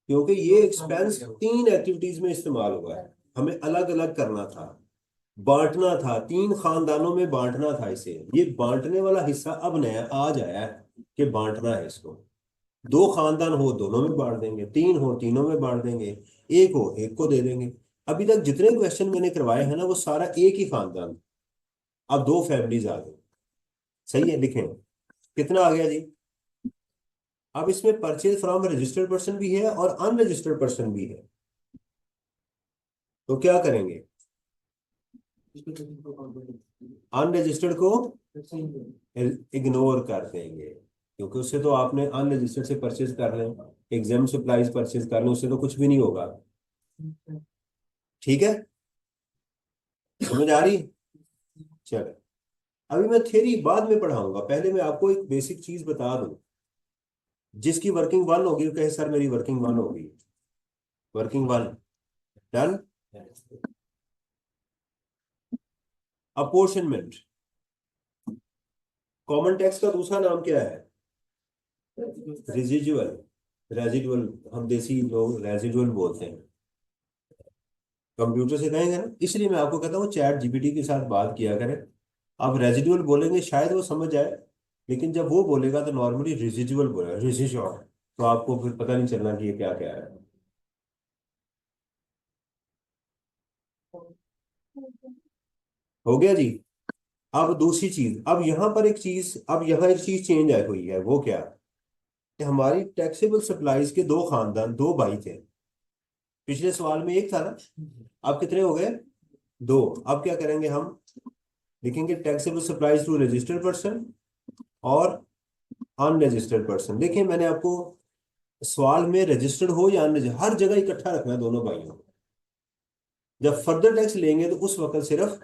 क्योंकि ये एक्सपेंस 3 एक्टिविटीज में इस्तेमाल हुआ है, हमें अलग अलग करना था, बांटना था, 3 खानदानों में बांटना था इसे। ये बांटने वाला हिस्सा अब नया आज आया है कि बांटना है इसको। 2 खानदान हो दोनों में बांट देंगे, 3 हो तीनों में बांट देंगे, एक हो एक को दे देंगे। अभी तक जितने क्वेश्चन मैंने करवाए हैं ना, वो सारा एक ही खानदान, अब 2 फैमिलीज आ गई। सही है, लिखें कितना आ गया जी? अब इसमें परचेज फ्रॉम रजिस्टर्ड पर्सन भी है और अनरजिस्टर्ड पर्सन भी है, तो क्या करेंगे? अनरजिस्टर्ड को इग्नोर कर देंगे, क्योंकि उससे तो आपने अनरजिस्टर्ड से परचेज कर लें, एग्जाम सप्लाईज परचेज कर लें, उससे तो कुछ भी नहीं होगा। ठीक है, समझ आ रही है? चलो, अभी मैं थ्योरी बाद में पढ़ाऊंगा, पहले मैं आपको एक बेसिक चीज बता दूं। जिसकी वर्किंग वन होगी वो कहे सर मेरी वर्किंग वन होगी। Working one done. Apportionment, common tax का दूसरा नाम क्या है? रेजिजुअल। रेजिडुअल, हम देसी लोग रेजिडुअल बोलते हैं, कंप्यूटर से कहेंगे ना, इसलिए मैं आपको कहता हूँ चैट जीपीटी के साथ बात किया करें। आप रेजिडुअल बोलेंगे शायद वो समझ जाए, लेकिन जब वो बोलेगा तो नॉर्मली रेजिजुअल बोलेगा, रेजिजुअल, तो आपको फिर पता नहीं चलना कि ये क्या क्या है। हो गया जी। अब दूसरी चीज, अब यहां पर एक चीज, अब यहां एक चीज चेंज आई हुई है, वो क्या? कि हमारी टैक्सेबल सप्लाईज के 2 खानदान, 2 भाई थे। पिछले सवाल में एक था ना, अब कितने हो गए? दो। अब क्या करेंगे हम? लिखेंगे taxable supplies to registered person और अनरजिस्टर्ड पर्सन। देखिए मैंने आपको सवाल में रजिस्टर्ड हो या अनरजिस्टर्ड हर जगह इकट्ठा रखना है दोनों भाइयों को। जब फर्दर टैक्स लेंगे तो उस वक्त सिर्फ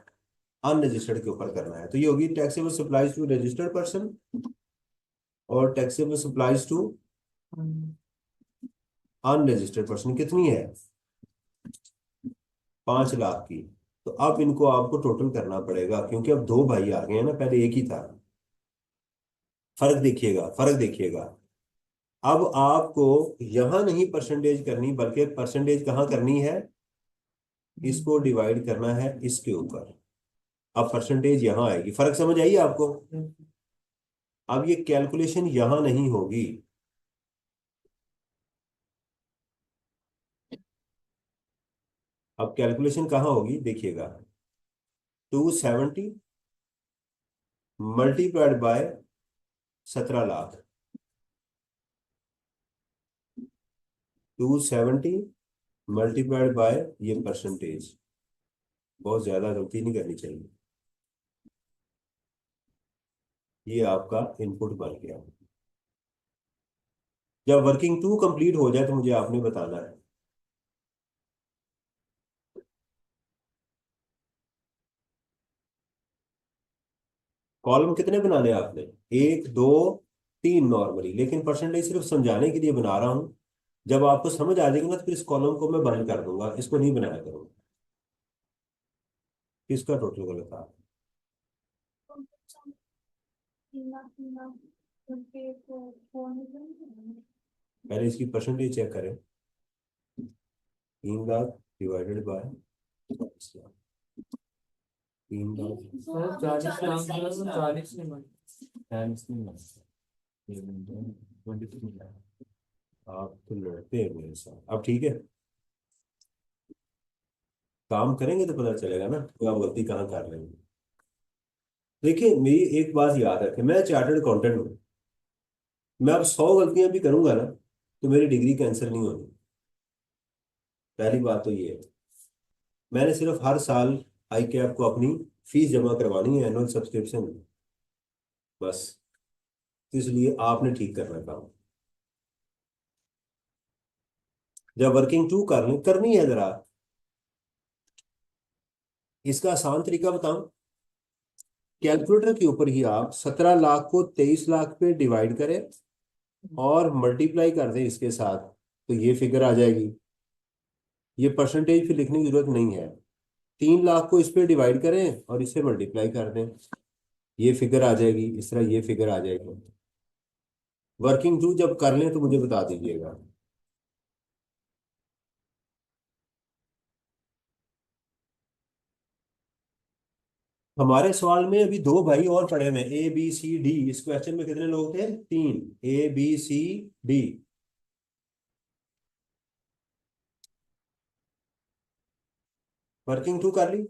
अनरजिस्टर्ड के ऊपर करना है। तो ये होगी taxable supplies to registered person और taxable supplies to unregistered person. कितनी है? 5 लाख की। तो अब इनको आपको टोटल करना पड़ेगा क्योंकि अब दो भाई आ गए हैं ना, पहले एक ही था। फर्क देखिएगा, फर्क देखिएगा। अब आपको यहां नहीं परसेंटेज करनी, बल्कि परसेंटेज कहाँ करनी है? इसको डिवाइड करना है इसके ऊपर। अब परसेंटेज यहां आएगी। फर्क समझ आइए आपको? अब ये कैलकुलेशन यहां नहीं होगी, अब कैलकुलेशन कहाँ होगी देखिएगा। 270 multiplied by 17 lakh. 270 multiplied by ये परसेंटेज। बहुत ज्यादा गलती नहीं करनी चाहिए। ये आपका इनपुट बन गया। जब वर्किंग टू कंप्लीट हो जाए तो मुझे आपने बताना है। कॉलम कितने बनाने हैं आपने? एक, दो, तीन नॉर्मली, लेकिन परसेंटेज सिर्फ समझाने के लिए बना रहा हूं। जब आपको समझ आ जाएगी ना तो फिर इस कॉलम को मैं बंद कर दूंगा, इसको नहीं बनाया करूंगा। किसका टोटल गलत था? 3 लाख उनके को फोन में। पहले इसकी परसेंटेज चेक करें। 3 lakh divided by 40 lakh. 3 lakh. Sir 40 lakh 40 नहीं बनता, 40 नहीं बनता, ये बनता है 23 लाख। आप तो लड़ते हैं मेरे साथ। अब ठीक है, काम करेंगे तो पता चलेगा ना कि आप गलती कहाँ कर रहे हैं। देखिए मेरी एक बात याद रखें, मैं चार्टर्ड अकाउंटेंट हूँ। मैं अब 100 गलतियां भी करूंगा ना तो मेरी डिग्री कैंसिल नहीं होनी। पहली बात तो ये है। मैंने सिर्फ हर साल आई कैप को अपनी फीस जमा करवानी है, एनुअल सब्सक्रिप्शन, बस। तो इसलिए आपने ठीक करना काम। जब वर्किंग टू करनी है जरा, इसका आसान तरीका बताऊं। कैलकुलेटर के ऊपर ही आप 17 लाख को 23 लाख पे डिवाइड करें और मल्टीप्लाई कर दें इसके साथ, तो ये फिगर आ जाएगी। ये परसेंटेज फिर लिखने की जरूरत नहीं है। 3 लाख को इस पे डिवाइड करें और इसे मल्टीप्लाई कर दें, ये फिगर आ जाएगी। इस तरह ये फिगर आ जाएगी। वर्किंग टू जब कर लें तो मुझे बता दीजिएगा। हमारे सवाल में अभी दो भाई और पड़े हुए हैं, ए बी सी डी। इस क्वेश्चन में कितने लोग थे? 3, A B C D. Working to कर ली?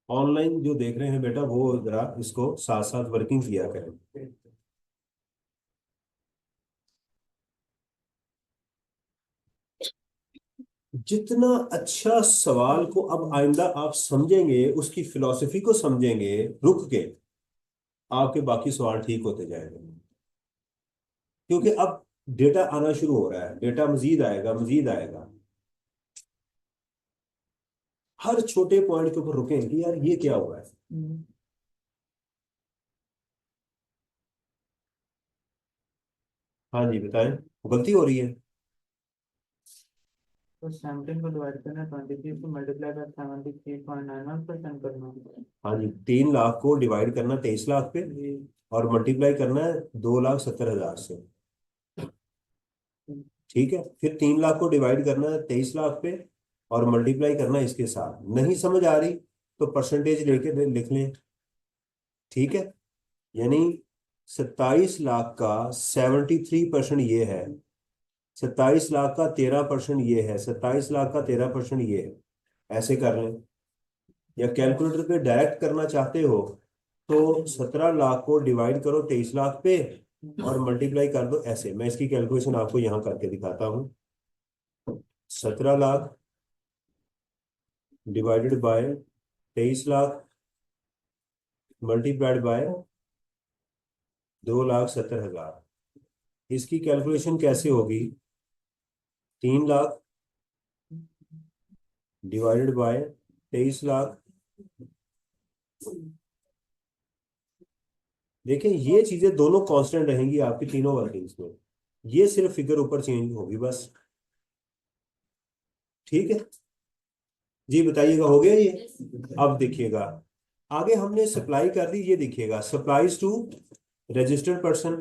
ऑनलाइन जो देख रहे हैं बेटा, वो जरा इसको साथ साथ वर्किंग किया करें। जितना अच्छा सवाल को अब आइंदा आप समझेंगे, उसकी फिलॉसफी को समझेंगे रुक के, आपके बाकी सवाल ठीक होते जाएंगे। क्योंकि अब डेटा आना शुरू हो रहा है, डेटा मजीद आएगा, मजीद आएगा। हर छोटे पॉइंट के ऊपर रुकें कि यार ये क्या हुआ है। हाँ जी बताएं, गलती हो रही है। तो 17 को डिवाइड करना 23 को मल्टीप्लाई कर 73.91% करना। हाँ जी, 3 लाख को डिवाइड करना 23 लाख पे और मल्टीप्लाई करना है 2,70,000 से। ठीक है, फिर 3 लाख को डिवाइड करना है 23 लाख पे और मल्टीप्लाई करना है इसके साथ। नहीं समझ आ रही तो परसेंटेज लेके लिख लें। ठीक है, यानी 27 लाख का 73% ये है, 27 लाख का 13% ये है, 27 लाख का 13% ये है। ऐसे कर लें, या कैलकुलेटर पे डायरेक्ट करना चाहते हो तो 17 लाख को डिवाइड करो 23 लाख पे और मल्टीप्लाई कर दो ऐसे। मैं इसकी कैलकुलेशन आपको यहाँ करके दिखाता हूँ। 17 lakh divided by 23 lakh multiplied by 2,70,000। इसकी कैलकुलेशन कैसे होगी? 3 लाख डिवाइडेड बाय 23 लाख। देखिए ये चीजें दोनों कांस्टेंट रहेंगी आपकी तीनों वर्किंग्स में। ये सिर्फ फिगर ऊपर चेंज होगी बस। ठीक है जी, बताइएगा हो गया ये? अब देखिएगा आगे हमने सप्लाई कर दी। ये देखिएगा सप्लाईज टू रजिस्टर्ड पर्सन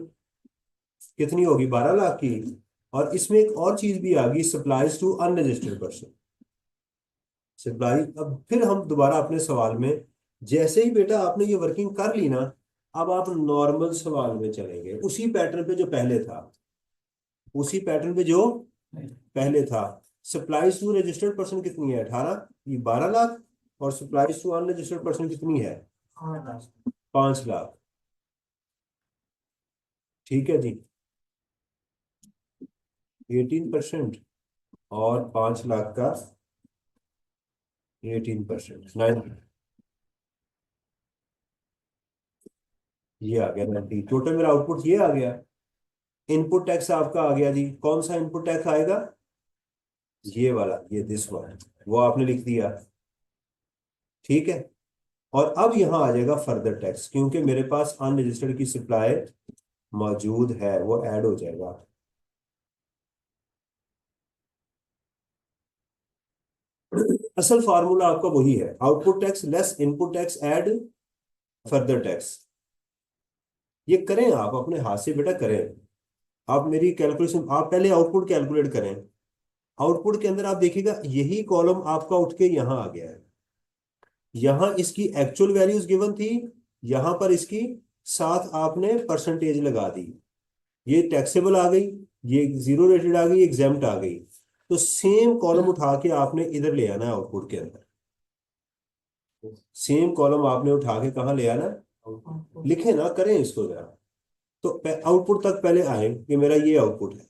कितनी होगी? 12 लाख की। और इसमें एक और चीज भी आ गई, supplies to unregistered person. Supply, अब फिर हम दोबारा अपने सवाल में, जैसे ही बेटा आपने ये वर्किंग कर ली ना, अब आप नॉर्मल सवाल में चलेंगे उसी पैटर्न पे जो पहले था। उसी पैटर्न पे जो पहले था। सप्लाईज टू रजिस्टर्ड पर्सन कितनी है? 18, ये 12 लाख। और सप्लाईज टू अनरजिस्टर्ड पर्सन कितनी है? 5 लाख। ठीक है जी, 18% और 5 लाख का 18%, 9। ये आ गया 90। टोटल मेरा आउटपुट ये आ गया। इनपुट टैक्स आपका आ गया जी। कौन सा इनपुट टैक्स आएगा? ये वाला, ये दिस वन, वो आपने लिख दिया। ठीक है। और अब यहां आ जाएगा फर्दर टैक्स, क्योंकि मेरे पास अनरजिस्टर्ड की सप्लाई मौजूद है, वो ऐड हो जाएगा। असल फार्मूला आपका वही है, output tax less input tax add further tax. ये करें आप अपने हाथ से बेटा, करें आप मेरी कैलकुलेशन। आप पहले आउटपुट कैलकुलेट करें। आउटपुट के अंदर आप देखिएगा यही कॉलम आपका उठ के यहां आ गया है। यहां इसकी एक्चुअल वैल्यूज गिवन थी, यहां पर इसकी साथ आपने परसेंटेज लगा दी। ये टैक्सेबल आ गई, ये जीरो रेटेड आ गई, एग्जेम्प्ट आ गई। तो सेम कॉलम उठा के आपने इधर ले आना है आउटपुट के अंदर। सेम कॉलम आपने उठा के कहाँ ले आना? लिखे ना, करें इसको जरा। तो आउटपुट तक पहले आए कि मेरा ये आउटपुट है।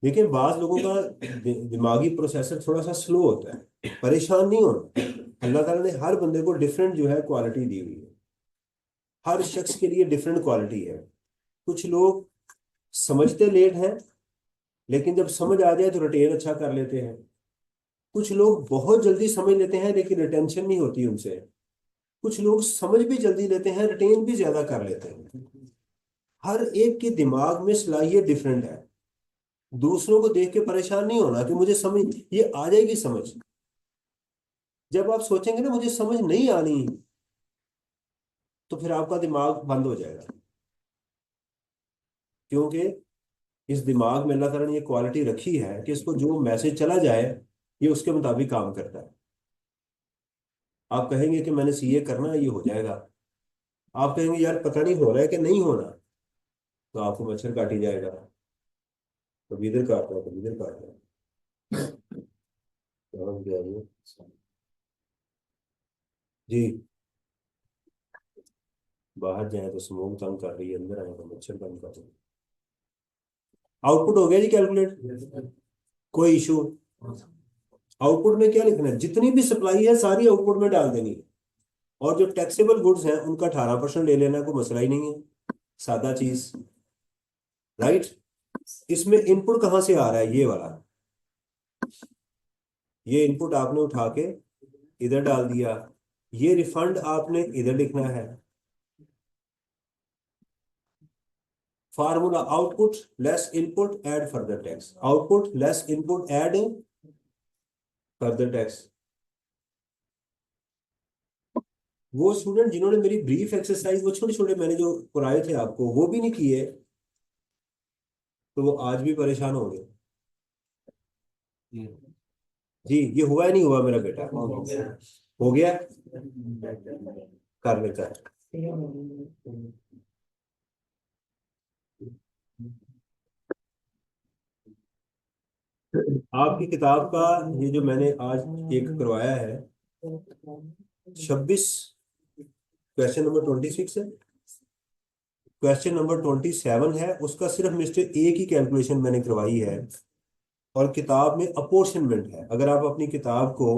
देखिए बाज लोगों का दिमागी प्रोसेसर थोड़ा सा स्लो होता है, परेशान नहीं होना। अल्लाह ताला ने हर बंदे को डिफरेंट जो है क्वालिटी दी हुई है। हर शख्स के लिए डिफरेंट क्वालिटी है। कुछ लोग समझते लेट हैं, लेकिन जब समझ आ जाए तो रिटेन अच्छा कर लेते हैं। कुछ लोग बहुत जल्दी समझ लेते हैं लेकिन रिटेंशन नहीं होती उनसे। कुछ लोग समझ भी जल्दी लेते हैं, रिटेन भी ज्यादा कर लेते हैं। हर एक के दिमाग में सलाहियत डिफरेंट है। दूसरों को देख के परेशान नहीं होना कि मुझे समझ, ये आ जाएगी समझ। जब आप सोचेंगे ना मुझे समझ नहीं आनी, तो फिर आपका दिमाग बंद हो जाएगा। क्योंकि इस दिमाग में अल्लाह ताला ने ये क्वालिटी रखी है कि इसको जो मैसेज चला जाए ये उसके मुताबिक काम करता है। आप कहेंगे कि मैंने सीए करना है, ये हो जाएगा। आप कहेंगे यार पता नहीं हो रहा है कि नहीं होना, तो आपको मच्छर काटी जाएगा। कभी इधर काट रहा है, कभी इधर काट रहा है। समझ गया ये? जी, बाहर जाए तो स्मोक तंग कर रही है, अंदर आए तो मच्छर तंग कर रही है। आउटपुट हो गया जी कैलकुलेट, कोई इशू? आउटपुट में क्या लिखना है? जितनी भी सप्लाई है सारी आउटपुट में डाल देनी है। और जो टैक्सेबल गुड्स हैं उनका 18% ले लेना, कोई मसला ही नहीं है। सादा चीज, राइट। इसमें इनपुट कहाँ से आ रहा है? ये वाला, ये इनपुट आपने उठा के इधर डाल दिया। ये रिफंड आपने इधर लिखना है। Formula output less input add further tax, output less input add further tax. वो स्टूडेंट जिन्होंने मेरी ब्रीफ एक्सरसाइज, वो छोटे छोटे मैंने जो कराए थे आपको, वो भी नहीं किए, तो वो आज भी परेशान हो गए। जी, ये हुआ है नहीं हुआ मेरा बेटा? हो गया, कर लेता है। आपकी किताब का ये जो मैंने आज एक करवाया है, 26, क्वेश्चन नंबर 26 है। क्वेश्चन नंबर 27 है, उसका सिर्फ मिस्टेक एक ही कैलकुलेशन मैंने करवाई है, और किताब में अपोर्शनमेंट है। अगर आप अपनी किताब को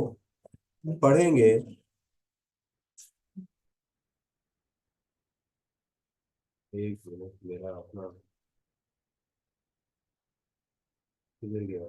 पढ़ेंगे, एक मिनट, मेरा अपना किधर गया?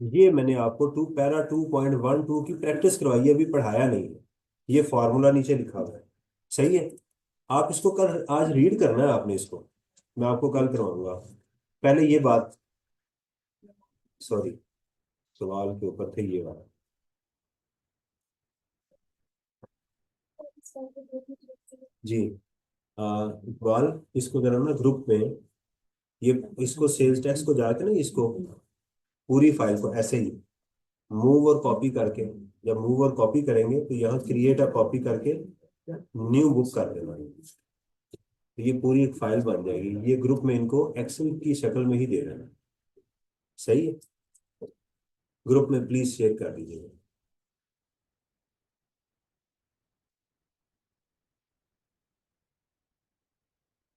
ये मैंने आपको पैरा 2.12 की प्रैक्टिस करवाई है, अभी पढ़ाया नहीं है। ये फॉर्मूला नीचे लिखा हुआ है, सही है। आप इसको कल, आज रीड करना है आपने इसको, मैं आपको कल करवाऊंगा। पहले ये बात, सॉरी, सवाल के ऊपर थे ये बात। जी, इकबाल, इसको जरा ना ग्रुप में, ये इसको सेल्स टैक्स को जाके ना, इसको पूरी फाइल को ऐसे ही मूव और कॉपी करके, जब मूव और कॉपी करेंगे तो यहाँ क्रिएट अ कॉपी करके न्यू बुक कर देना। तो ये पूरी एक फाइल बन जाएगी। ये ग्रुप में इनको एक्सेल की शक्ल में ही दे देना, सही है। ग्रुप में प्लीज शेयर कर दीजिएगा।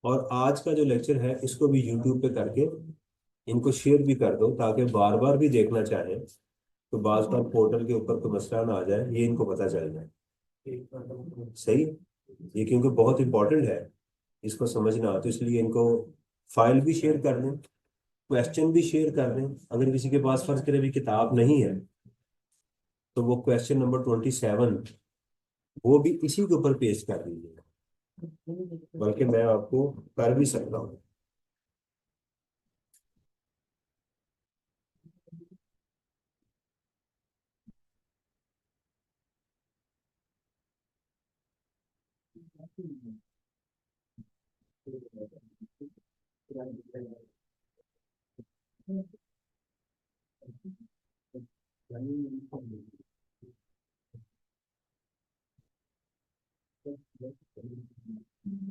और आज का जो लेक्चर है इसको भी यूट्यूब पे करके इनको शेयर भी कर दो, ताकि बार बार भी देखना चाहें तो बार बार पोर्टल के ऊपर कोई मसला ना आ जाए, ये इनको पता चल जाए, सही है। ये क्योंकि बहुत इंपॉर्टेंट है, इसको समझना, तो इसलिए इनको फाइल भी शेयर कर दें, क्वेश्चन भी शेयर कर दें। अगर किसी के पास फर्ज करें भी किताब नहीं है, तो वो क्वेश्चन नंबर 27 वो भी इसी के ऊपर पेश कर दीजिए, बल्कि मैं आपको कर भी सकता हूँ।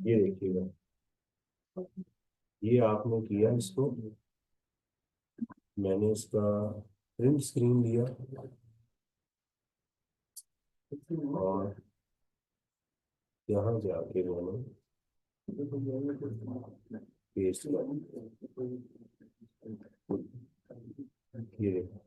ये देखिएगा, ये आपने किया इसको, मैंने इसका प्रिंट स्क्रीन लिया और यहाँ जाके मैंने पेस्ट कर, ये देखो।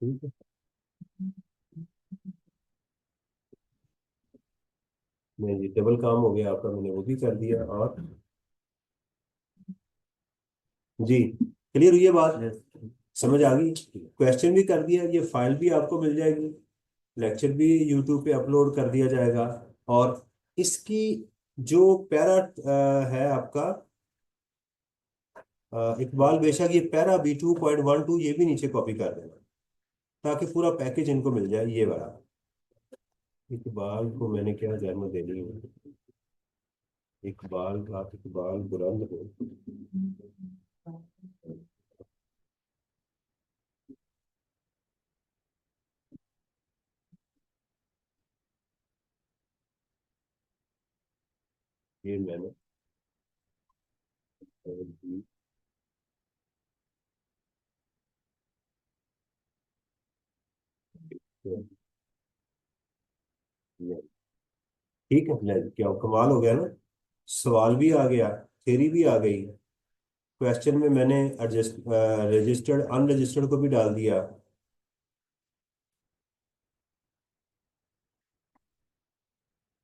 ठीक है, मैं ये डबल काम हो गया आपका, मैंने वो भी कर दिया। और जी, क्लियर हुई है बात, समझ आ गई। क्वेश्चन भी कर दिया, ये फाइल भी आपको मिल जाएगी, लेक्चर भी यूट्यूब पे अपलोड कर दिया जाएगा। और इसकी जो पैरा है आपका, इकबाल, बेशक ये पैरा बी 2.12 ये भी नीचे कॉपी कर देना, ताकि पूरा पैकेज इनको मिल जाए ये वाला। इकबाल को मैंने क्या जन्म दे दी है? इकबाल, आप इकबाल बुलंद हो। ये मैंने ठीक है, क्या कमाल हो गया ना, सवाल भी आ गया, थ्योरी भी आ गई, क्वेश्चन में मैंने एडजस्ट रजिस्टर्ड अनरजिस्टर्ड को भी डाल दिया।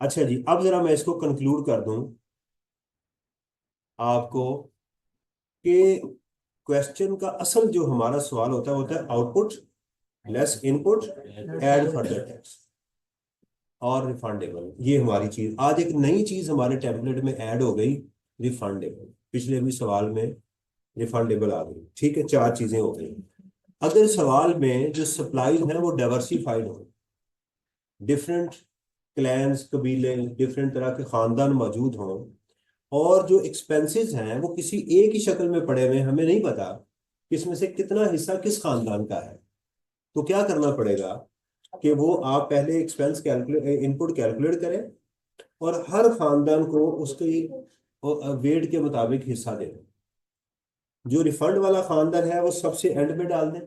अच्छा जी, अब जरा मैं इसको कंक्लूड कर दूं आपको कि क्वेश्चन का असल जो हमारा सवाल होता है output less input add further tax और रिफंडेबल। ये हमारी चीज, आज एक नई चीज हमारे टेम्पलेट में ऐड हो गई, रिफंडेबल। पिछले भी सवाल में रिफंडेबल आ गई, ठीक है, चार चीजें हो गई। अगर सवाल में जो सप्लाईज हैं वो डाइवर्सिफाइड हो, डिफरेंट क्लैंस कबीले डिफरेंट तरह के खानदान मौजूद हों, और जो एक्सपेंसेस हैं वो किसी एक ही शक्ल में पड़े हुए हैं, हमें नहीं पता कि इसमें से कितना हिस्सा किस खानदान का है, तो क्या करना पड़ेगा कि वो आप पहले एक्सपेंस कैलकुलेट इनपुट कैलकुलेट करें और हर खानदान को उसकी वेट के मुताबिक हिस्सा दे दें। जो रिफंड वाला खानदान है वो सबसे एंड में डाल दें,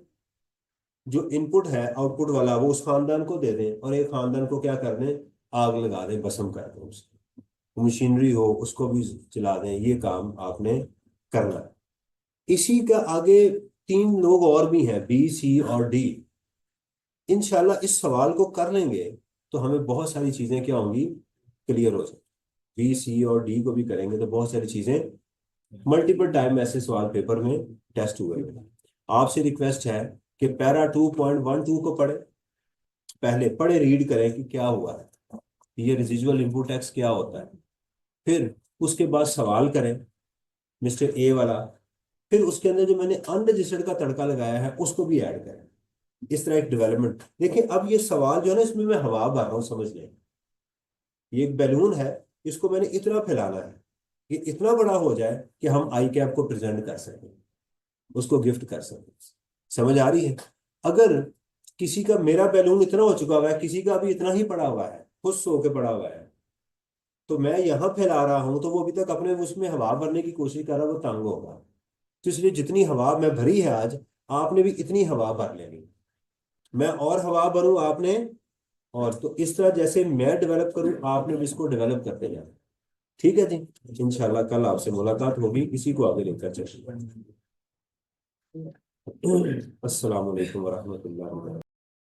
जो इनपुट है आउटपुट वाला वो उस खानदान को दे दें, और एक खानदान को क्या कर दें, आग लगा दें, भस्म कर दें, उसकी मशीनरी हो उसको भी चला दें। ये काम आपने करना है। इसी का आगे तीन लोग और भी हैं, बी सी और डी। इंशाल्लाह इस सवाल को कर लेंगे तो हमें बहुत सारी चीजें क्या होंगी, क्लियर हो जाए। बी सी और डी को भी करेंगे तो बहुत सारी चीजें, मल्टीपल टाइम ऐसे सवाल पेपर में टेस्ट हुए हैं। आपसे रिक्वेस्ट है कि पैरा 2.12 को पढ़े, पहले पढ़े, रीड करें कि क्या हुआ है, ये रेजिजुअल इनपुट टैक्स क्या होता है। फिर उसके बाद सवाल करें मिस्टर ए वाला, फिर उसके अंदर जो मैंने अनरजिस्टर्ड का तड़का लगाया है उसको भी ऐड करें। इस तरह एक डेवलपमेंट देखिए। अब ये सवाल जो है ना, इसमें मैं हवा भर रहा हूँ, समझ लें। ये एक बैलून है, इसको मैंने इतना फैलाना है कि इतना बड़ा हो जाए कि हम आई कैप को प्रेजेंट कर सकें, उसको गिफ्ट कर सकें। समझ आ रही है? अगर किसी का, मेरा बैलून इतना हो चुका हुआ है, किसी का भी इतना ही पड़ा हुआ है, खुश होके पड़ा हुआ है, तो मैं यहां फैला रहा हूं तो वो अभी तक अपने उसमें हवा भरने की कोशिश कर रहा है, वो तंग होगा। तो इसलिए जितनी हवा मैं भरी है आज, आपने भी इतनी हवा भर लेनी। मैं और हवा भरूं, आपने और, तो इस तरह जैसे मैं डेवलप करूं आपने भी इसको डेवलप करते जाना। ठीक है जी, इंशाल्लाह कल आपसे मुलाकात होगी, इसी को आगे लेकर चलेंगे। अस्सलाम वालेकुम वरहमतुल्लाहि।